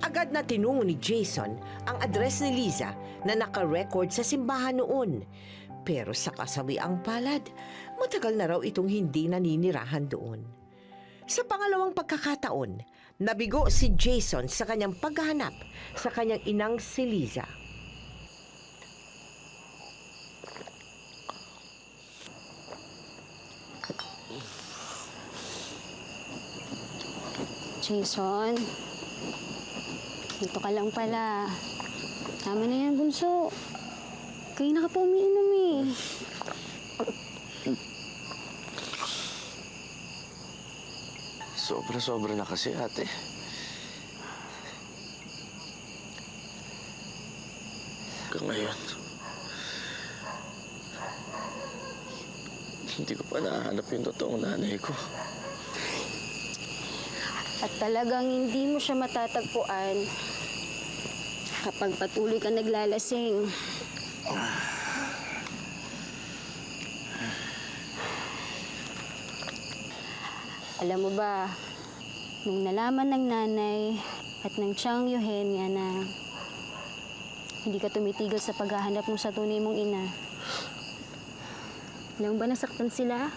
S3: Agad na tinungo ni Jason ang address ni Liza na naka-record sa simbahan noon. Pero sa kasawiang palad, matagal na raw itong hindi naninirahan doon. Sa pangalawang pagkakataon, nabigo si Jason sa kanyang paghahanap sa kanyang inang si Liza.
S7: Jason, dito ka lang pala. Tama na yan, bunso. Kayo na ka pa umiinom eh.
S2: Sobra-sobra na kasi, ate. Hanggang ngayon, hindi ko pa nahanap yung totoong nanay ko.
S7: At talagang hindi mo siya matatagpuan kapag patuloy ka naglalasing. Alam mo ba, nung nalaman ng nanay at ng Chang Eugenia na hindi ka tumitigil sa paghahanap mo sa tunay mong ina, alam mo ba nasaktan sila?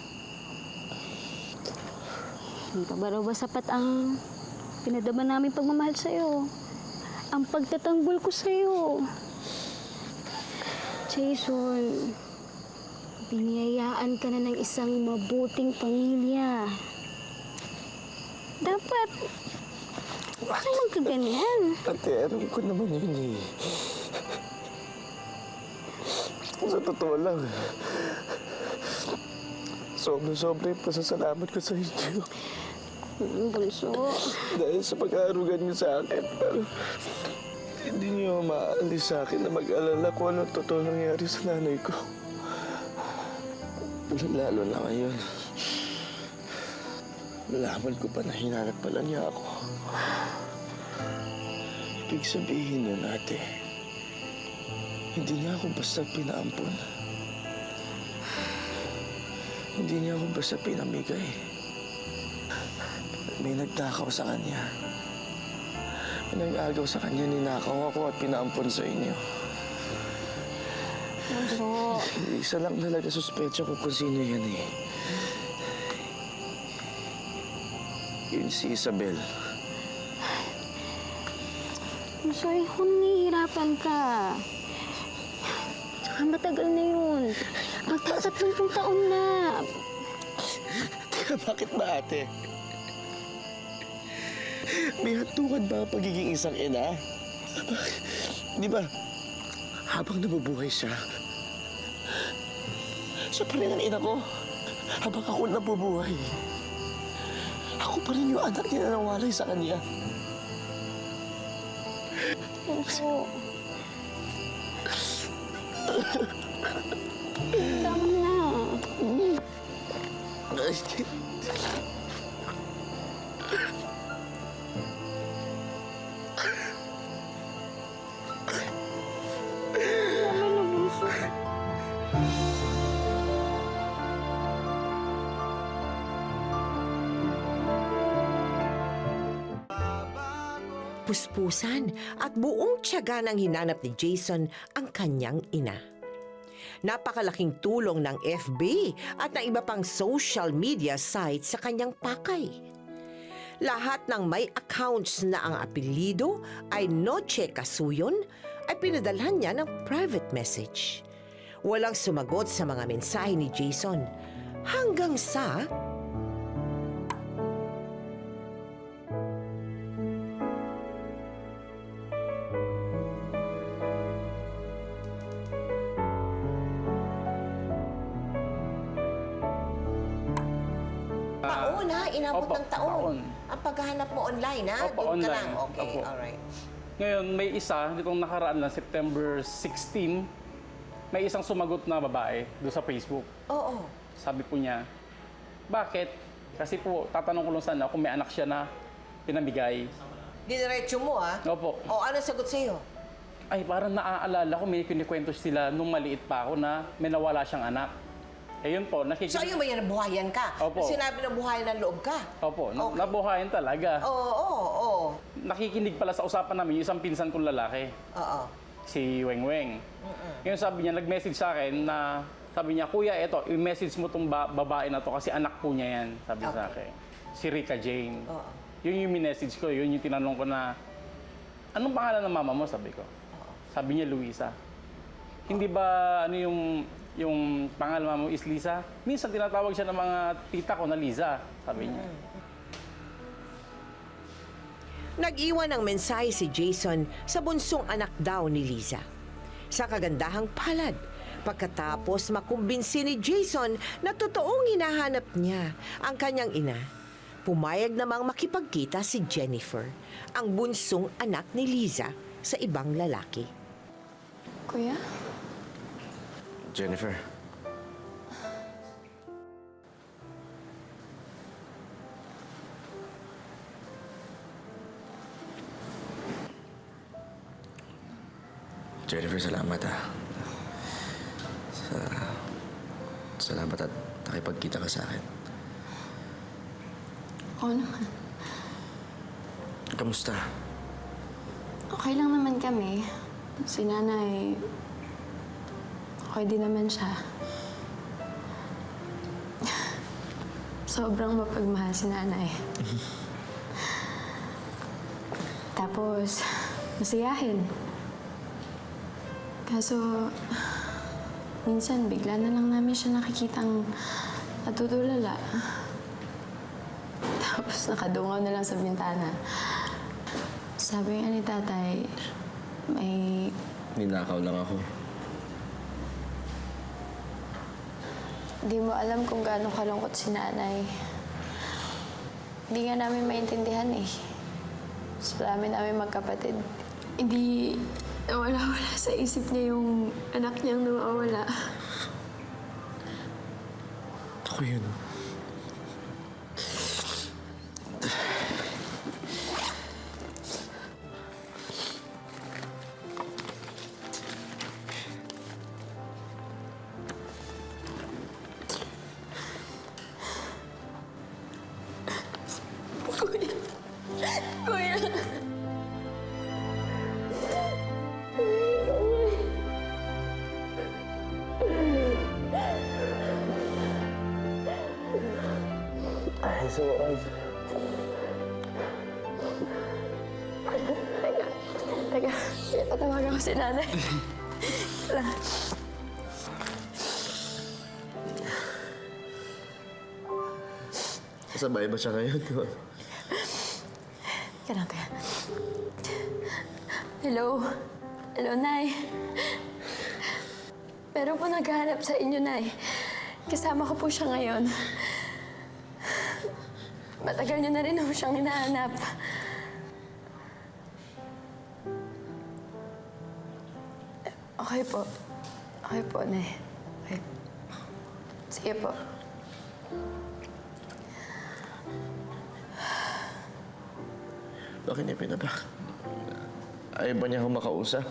S7: Hindi pa ba raw ba sapat ang pinadama namin pagmamahal sa'yo? Ang pagtatanggol ko sa'yo. Jason, biniyayaan ka na ng isang mabuting pamilya. Dapat, huwag kang magkaganyan.
S2: Ate, alam ko naman yun eh. Sa totoo lang, sobra-sobra yung pasasalamat ko sa inyo.
S7: Bunso.
S2: Dahil sa pag-aarugan niyo sa akin, pero hindi niyo maalis sa akin na mag-alala kung anong totoo nangyari sa nanay ko. Lalo na ngayon. Nalaman ko pa na hinanap pala niya ako. Ibig sabihin nun, ate, hindi niya ako basta pinaampon. Hindi niya ako basta pinamigay. May nagtakaw sa kanya. May nag-agaw sa kanya, ninakaw ako at pinaampon sa inyo.
S7: Bunso.
S2: Isa lang talaga suspecha ko kung sino yan eh. Yun si Isabel.
S7: Bunso, kung nahihirapan ka. Tsaka matagal na yun. Magtatatlong taon na.
S2: Teka, bakit ba ate? May hatukan ba ang pagiging isang ina? Di ba, habang nabubuhay siya, siya pa rin ang ina ko. Habang ako nabubuhay, ako pa rin yung anak niya na nawalay sa kanya.
S7: Bunso. Tama na. Tama na, bunso.
S3: kapuspusan at buong tiyaga ng hinanap ni Jason ang kanyang ina. Napakalaking tulong ng FB at ng iba pang social media sites sa kanyang pakay. Lahat ng may accounts na ang apelido ay Noche Casuyon ay pinadalhan niya ng private message. Walang sumagot sa mga mensahe ni Jason hanggang sa... Taon ha? Inabot
S10: Opo,
S3: ng taon.
S10: taon.
S3: Ang paghahanap mo online ha?
S10: Opo,
S3: Doon ka
S10: online.
S3: lang. Okay,
S10: Opo.
S3: alright.
S10: Ngayon, may isa, nitong nakaraan lang, September 16, may isang sumagot na babae doon sa Facebook.
S3: Oo.
S10: Sabi po niya, bakit? Kasi po, tatanong ko lang sana kung may anak siya na pinamigay.
S3: Dinerecho mo ha?
S10: Opo.
S3: O ano sagot sa'yo?
S10: Ay, parang naaalala ko, may kinikwento sila nung maliit pa ako na may nawala siyang anak. Eh yun po,
S3: So ayun ba yan, nabuhayan ka?
S10: Opo.
S3: Sinabi na buhayan ng loob ka?
S10: Opo,
S3: Okay.
S10: nabuhayan talaga.
S3: Oo.
S10: Nakikinig pala sa usapan namin yung isang pinsan kong lalaki,
S3: Oo.
S10: si Weng Weng. Ngayon sabi niya, nag-message sa akin na, sabi niya, Kuya, eto, i-message mo tong babae na to kasi anak po niya yan, sabi sa akin. Si Rika Jane.
S3: Oo.
S10: Yun yung message ko, yun yung tinanong ko na, anong pangalan ng mama mo, sabi ko. Sabi niya, Luisa. Hindi ba, ano yung pangalan ng mama mo is Lisa? Minsan tinatawag siya ng mga tita ko na Liza, sabi niya.
S3: Nag-iwan ng mensahe si Jason sa bunsong anak daw ni Liza. Sa kagandahang palad, pagkatapos makumbinsi ni Jason na totoong hinahanap niya ang kanyang ina, pumayag namang makipagkita si Jennifer, ang bunsong anak ni Liza, sa ibang lalaki.
S7: Kuya?
S2: Jennifer. Jennifer, salamat ha. Salamat at nakipagkita ka sa akin.
S7: Oo naman.
S2: Kamusta?
S7: Okay lang naman kami. Si nanay, okay din naman siya. Sobrang mapagmahal si nanay. Tapos, masiyahin. Kaso, minsan bigla na lang namin siya nakikitang natutulala. Tapos nakadungaw na lang sa bintana. Sabi nga ni tatay, may...
S2: Ninakaw lang ako.
S7: Di mo alam kung gaano kalungkot si nanay. Hindi nga namin maintindihan eh. Sa dami namin magkapatid. Hindi nawala-wala sa isip niya yung anak niyang nawawala.
S2: Ako yun.
S7: Kuya!
S2: Ay, suwas.
S7: Teka, patawagan ko si nanay.
S2: Sabay ba siya ngayon?
S7: Teka lang, teka. Hello? Hello, Nay. Meron po naghahanap sa inyo, Nay. Kasama ko po siya ngayon. Matagal niyo na rin po siyang hinahanap. Okay po. Okay po, Nay. Okay. Sige po.
S2: Bakit niya pinabak? Ayaw ba niya akong makausap?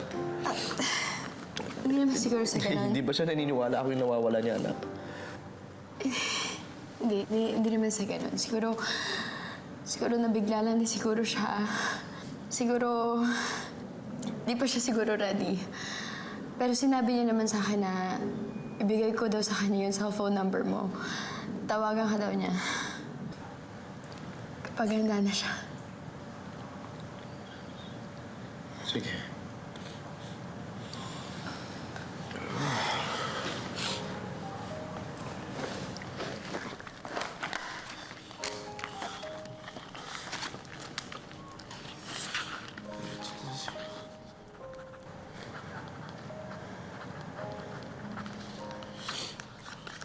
S7: Hindi naman siguro sa ganun.
S2: Hindi ba siya naniniwala ako yung nawawala niya, anak?
S7: Hindi naman sa ganun. Siguro nabigla lang din siguro siya. Siguro, di pa siya siguro ready. Pero sinabi niya naman sa akin na ibigay ko daw sa kanya yung cellphone number mo. Tawagan ka daw niya. Kapag handa na siya.
S2: Sige.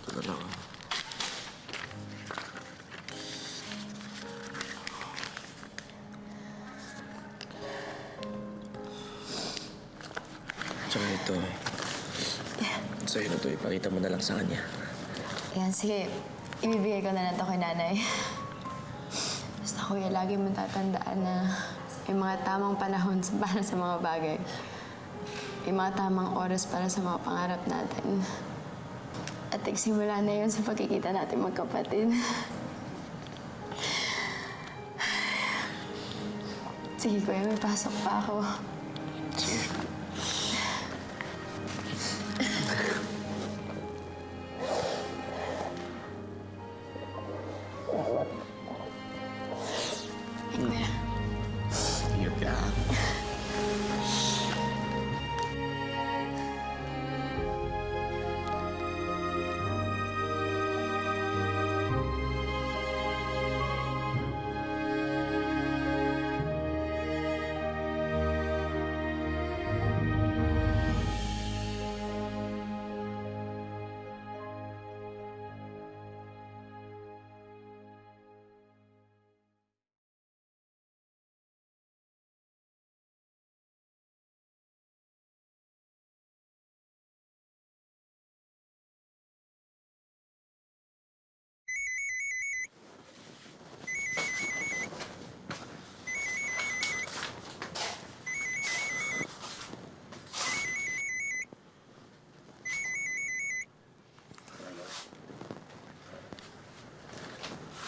S2: Ito na lang. Tsaka ito, sa'yo na ito, ipakita mo na lang sa kanya.
S7: Yan, sige. Ibibigay ko na lang to kay nanay. Basta kuya, lagi mong tatandaan na yung mga tamang panahon para sa mga bagay. Yung mga tamang oras para sa mga pangarap natin. At nagsimula na yun sa pagkikita natin magkapatid. Sige kuya, may pasok pa ako.
S2: Sige.
S7: Kuya.
S2: Ingat ka.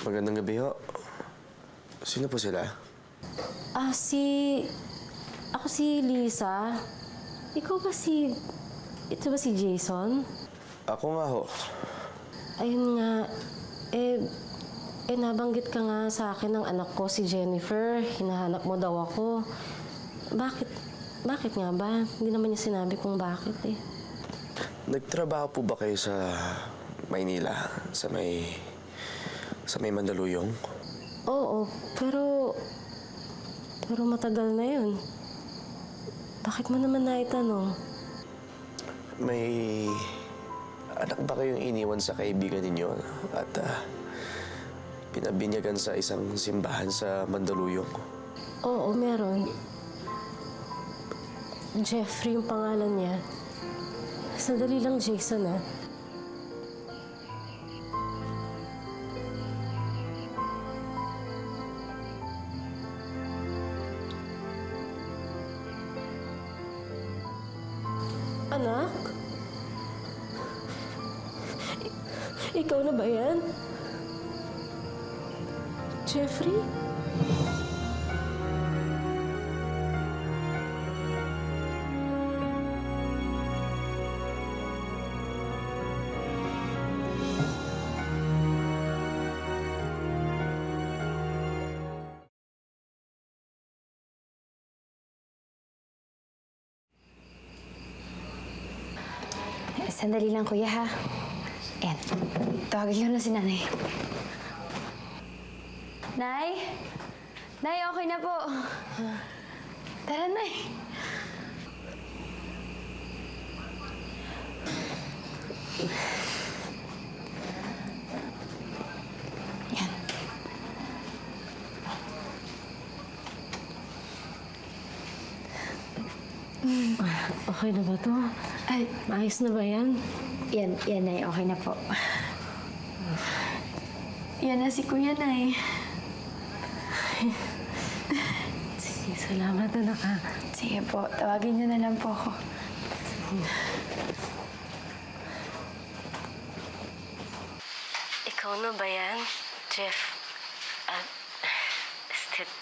S2: Magandang gabi ho. Sino po sila?
S5: Ako si Lisa. Ikaw ba ito ba si Jason?
S2: Ako nga ho.
S5: Ayun nga. Nabanggit ka nga sa akin ng anak ko, si Jennifer. Hinahanap mo daw ako. Bakit nga ba? Hindi naman niya sinabi kung bakit eh.
S2: Nagtrabaho po ba kayo sa Maynila? Sa may Mandaluyong?
S5: Oo, pero matagal na yun. Bakit mo naman naitanong?
S2: May anak ba kayong iniwan sa kaibigan ninyo at pinabinyagan sa isang simbahan sa Mandaluyong?
S5: Oo, meron. Jeffrey yung pangalan niya. Sandali lang, Jason, ah. Anak? Ikaw na ba yan? Jeffrey?
S7: Sandali lang, kuya, ha? Ayan. Tawagin ko na si nanay. Nay? Nay, okay na po. Tara, Nay. Yan.
S5: Okay na ba to?
S7: Ay,
S5: maayos na ba yan?
S7: Yan, Nay. Okay na po. Yan na si Kuya, Nay.
S5: Sige, salamat, anak, ha?
S7: Sige po, tawagin niyo na lang po ako.
S5: Ikaw na ba yan, Jeff? Steph.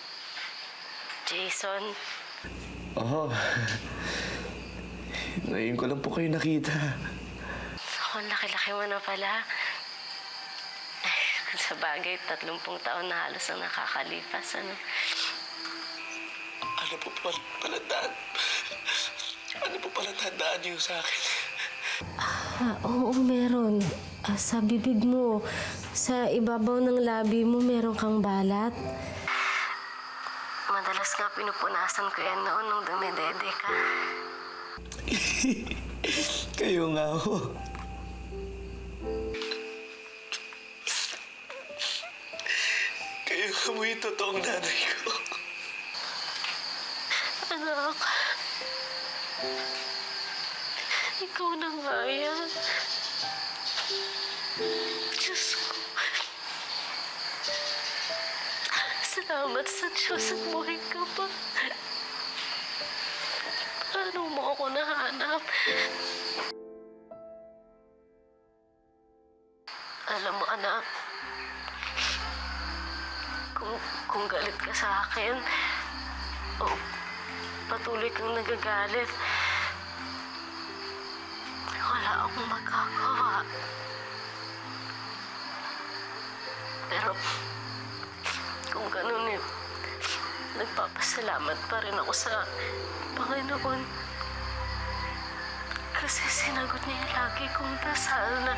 S7: Jason,
S2: Oo. Ngayon ko lang po kayo nakita.
S7: ang laki-laki mo na pala. Sa bagay, 30 taon na halos ang nakakalipas, ano?
S2: Ano po palatandaan? Ano po palatandaan niyo sa akin?
S5: Oo, meron. Sa bibig mo, sa ibabaw ng labi mo, meron kang balat.
S7: Madalas nga pinupunasan ko yan noon nung dumedede ka.
S2: Kayo nga ho. Kayo nga mo yung totoong nanay ko.
S7: Anak, ikaw na nga yan. Diyos ko. Salamat sa Diyos at buhay ka pa. Paano mo ako nahanap? Alam mo, anak, kung galit ka sa akin, o patuloy kang nagagalit, wala akong magagawa. Pero kung ganun nagpapasalamat pa rin ako sa Panginoon. Kasi sinagot niya yung lagi kong dasal na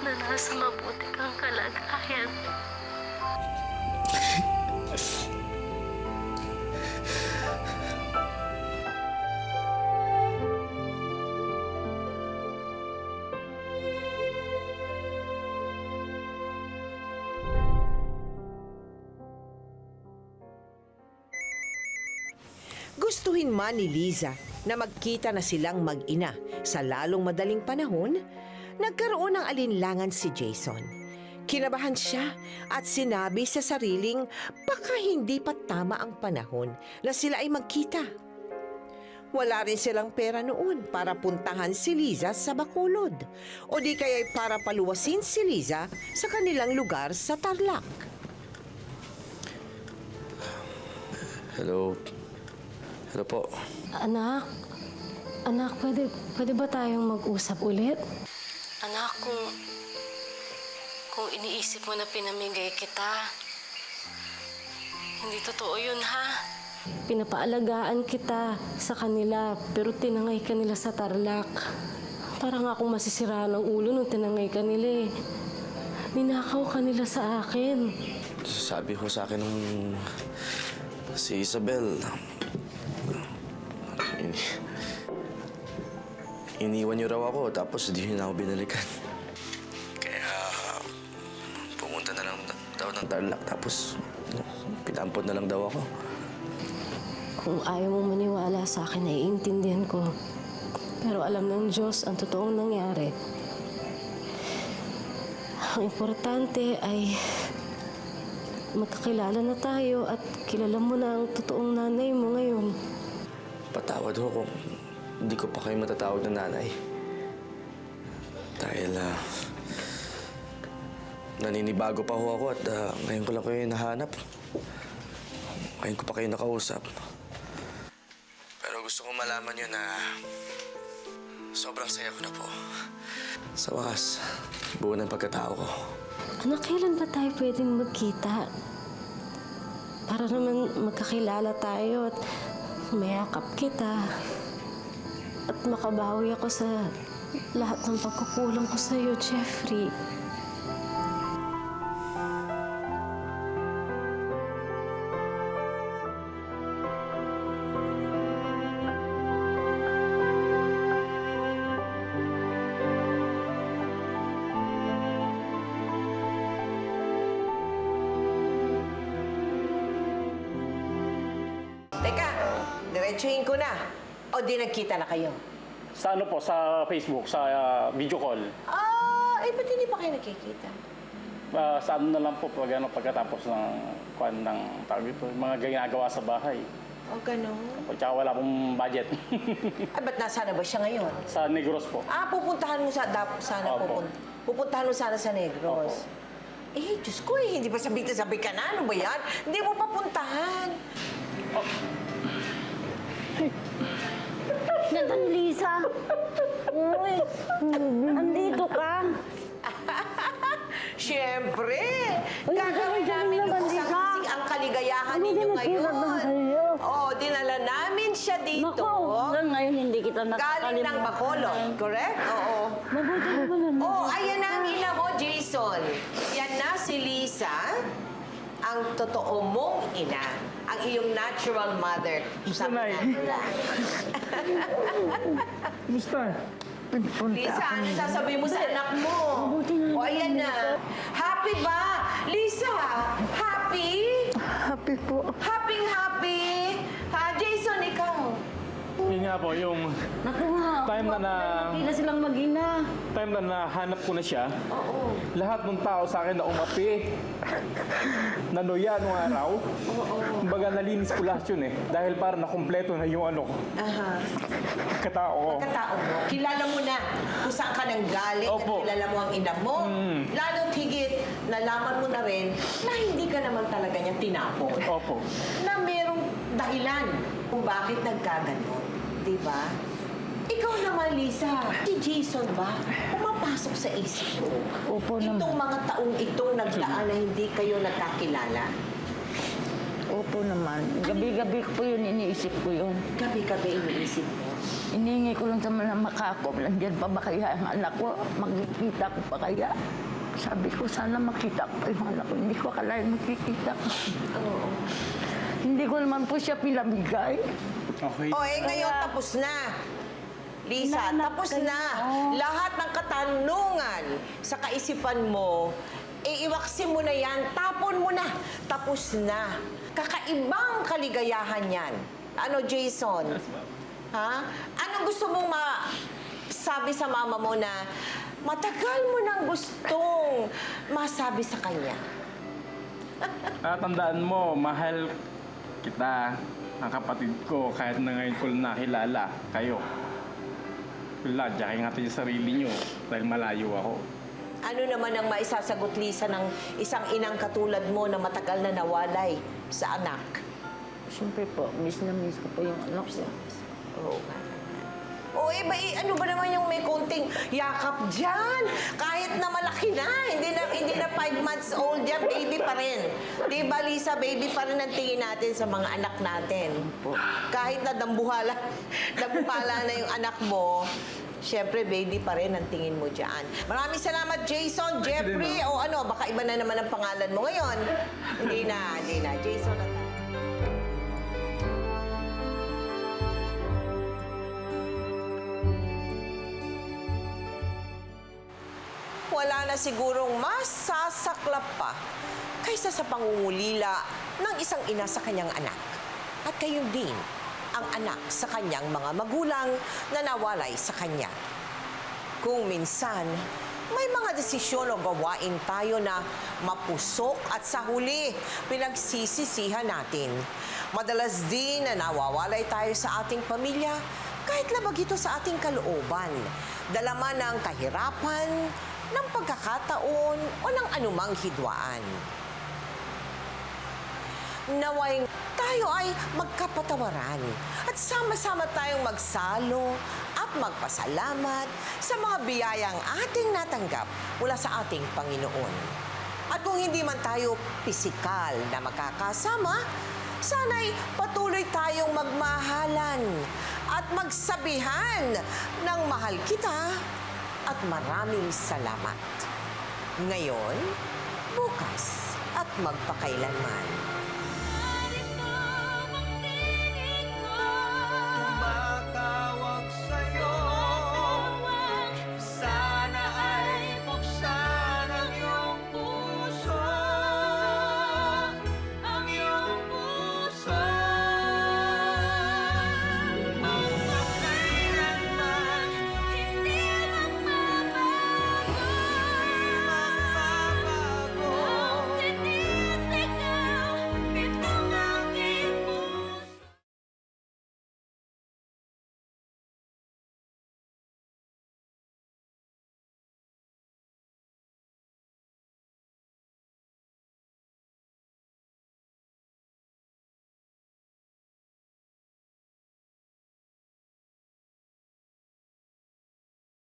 S7: nasa mabuti kang kalagayan.
S3: Gustuhin man ni Liza na magkita na silang mag-ina sa lalong madaling panahon, nagkaroon ng alinlangan si Jason. Kinabahan siya at sinabi sa sariling baka hindi pa tama ang panahon na sila ay magkita. Wala rin silang pera noon para puntahan si Liza sa Bacolod o di kaya'y para paluwasin si Liza sa kanilang lugar sa Tarlac.
S2: Hello. Hello po.
S5: Anak, pwede ba tayong mag-usap ulit?
S7: Anak, kung iniisip mo na pinamigay kita, hindi totoo yun, ha?
S5: Pinapaalagaan kita sa kanila, pero tinangay ka nila sa Tarlac. Parang akong masisiraan ng ulo nung tinangay ka nila eh. Ninakaw ka nila sa akin.
S2: Sabi ko sa akin nung si Isabel, iniwan niyo raw ako, tapos di niyo na ako binalikan. Kaya pumunta na lang daw ng Tarlac, tapos pinampot na lang daw ako.
S5: Kung ayaw mong maniwala sa akin, naiintindihan ko. Pero alam ng Diyos ang totoong nangyari. Ang importante ay magkakilala na tayo at kilala mo na ang totoong nanay mo ngayon.
S2: Patawad ho kung hindi ko pa kayo matatawag na nanay. Dahil naninibago pa ho ako at ngayon ko lang kayo nahanap. Ngayon ko pa kayo nakausap. Pero gusto kong malaman nyo na sobrang saya ko na po. Sa wakas, buo ng pagkatao ko.
S5: Anak, kailan ba tayo pwedeng magkita? Para naman magkakilala tayo at mayakap kita. At makabawi ako sa lahat ng pagkukulang ko sa'yo, Jeffrey.
S3: Teka, diretsuhin ko na. O di nagkita na kayo?
S10: Sa ano po, sa Facebook, sa video call.
S3: Ba't hindi pa kayo nakikita?
S10: Sa ano na lang po pagkatapos ng tawag dito, mga ginagawa sa bahay.
S3: O gano'n?
S10: Tsaka wala pong budget.
S3: Ba't nasaan na ba siya ngayon?
S10: Sa Negros po.
S3: Pupuntahan mo
S10: Opo.
S3: pupuntahan mo sana sa Negros.
S10: Opo.
S3: Diyos ko hindi ba sabi ka na? Ano ba yan? Hindi mo papuntahan.
S9: Natang Lisa. Uy, andito ka.
S3: Siyempre! Gagawin namin yung kusang-kusing ang kaligayahan ninyo ngayon. Oo, dinala namin siya dito.
S9: Hanggang ngayon hindi kita
S3: Galing ng
S9: nakakalimutan.
S3: Bacolod, correct? Oo.
S9: Mabuti naman ang
S3: Oh, ayan na ang ina mo, Jason. Yan na si Lisa, ang totoo mong ina. Ang iyong natural mother.
S10: Gusto na eh. Gusto.
S3: Lisa, ano sasabihin mo sa anak mo? O, ayan na. Happy ba? Lisa, happy?
S9: Happy po.
S3: Happy? Ha, Jason, ikaw?
S10: Yun nga po, yung
S9: Naku nga.
S10: time na
S9: Hindi na silang mag-ina.
S10: time na nahanap ko na siya, lahat ng tao sa akin na umapi. Nanuya nung araw. Kumbaga nalinis ko lahat yun eh. Dahil parang nakumpleto na yung ano ko.
S3: Aha.
S10: Katao ko.
S3: Pagkatao mo, kilala mo na kung saan ka nang galing at
S10: Opo.
S3: kilala mo ang ina mo. Lalo't higit, nalaman mo na rin na hindi ka naman talaga niya tinapon.
S10: Opo.
S3: Na merong dahilan kung bakit nagkaganon. Di ba? Ikaw naman, Lisa, si Jason ba? Pumapasok sa isip mo.
S9: Opo
S3: Itong
S9: naman.
S3: mga taong itong nagdaan na hindi kayo nagkakilala.
S9: Opo naman. Gabi-gabi po yun, iniisip ko yun.
S3: Gabi-gabi iniisip mo.
S9: Inihingi ko lang sa mga makakop. Nandiyan pa ba kaya ang anak ko? Magkikita ko pa kaya? Sabi ko, sana makita ko pa yung anak ko. Hindi ko akalain makikita ko.
S3: Oo.
S9: Hindi ko naman po siya pinamigay.
S10: Okay.
S3: O, ngayon tapos na. Lisa,
S9: Hinahanap
S3: tapos
S9: kayo.
S3: na. Lahat ng katanungan sa kaisipan mo, iiwaksin mo na yan, tapon mo na. Tapos na. Kakaibang kaligayahan yan. Ano, Jason? Ha? Anong gusto mong sabi sa mama mo na matagal mo nang gustong masabi sa kanya?
S10: Tandaan mo, mahal kita, ang kapatid ko, kahit na ngayon ko lang nakilala kayo. Ladyakin natin yung sarili nyo dahil malayo ako.
S3: Ano naman ang maisasagot, Lisa, ng isang inang katulad mo na matagal na nawalay sa anak?
S9: Siyempre po, miss na miss ko po yung anak ko.
S3: Oo nga. O ano ba naman yung may konting yakap dyan? Kahit na malaki na, hindi na 5 months old yan, baby pa rin. Di ba, Lisa, baby pa rin ang tingin natin sa mga anak natin. Kahit na dambuhala na yung anak mo, syempre, baby pa rin ang tingin mo dyan. Maraming salamat, Jason, Jeffrey, o ano, baka iba na naman ang pangalan mo ngayon. Hindi na. Jason na tayo. Wala na sigurong mas sasaklap pa kaysa sa pangungulila ng isang ina sa kanyang anak. At gayon din ang anak sa kanyang mga magulang na nawalay sa kanya. Kung minsan, may mga desisyon o gawain tayo na mapusok at sa huli, pinagsisisihan natin. Madalas din na nawawalay tayo sa ating pamilya kahit labag ito sa ating kalooban. Dala man ng kahirapan, ng pagkakataon o ng anumang hidwaan. Naway tayo ay magkapatawaran at sama-sama tayong magsalo at magpasalamat sa mga biyayang ating natanggap mula sa ating Panginoon. At kung hindi man tayo pisikal na magkakasama, sana'y patuloy tayong magmahalan at magsabihan ng mahal kita at maraming salamat. Ngayon, bukas at magpakailanman.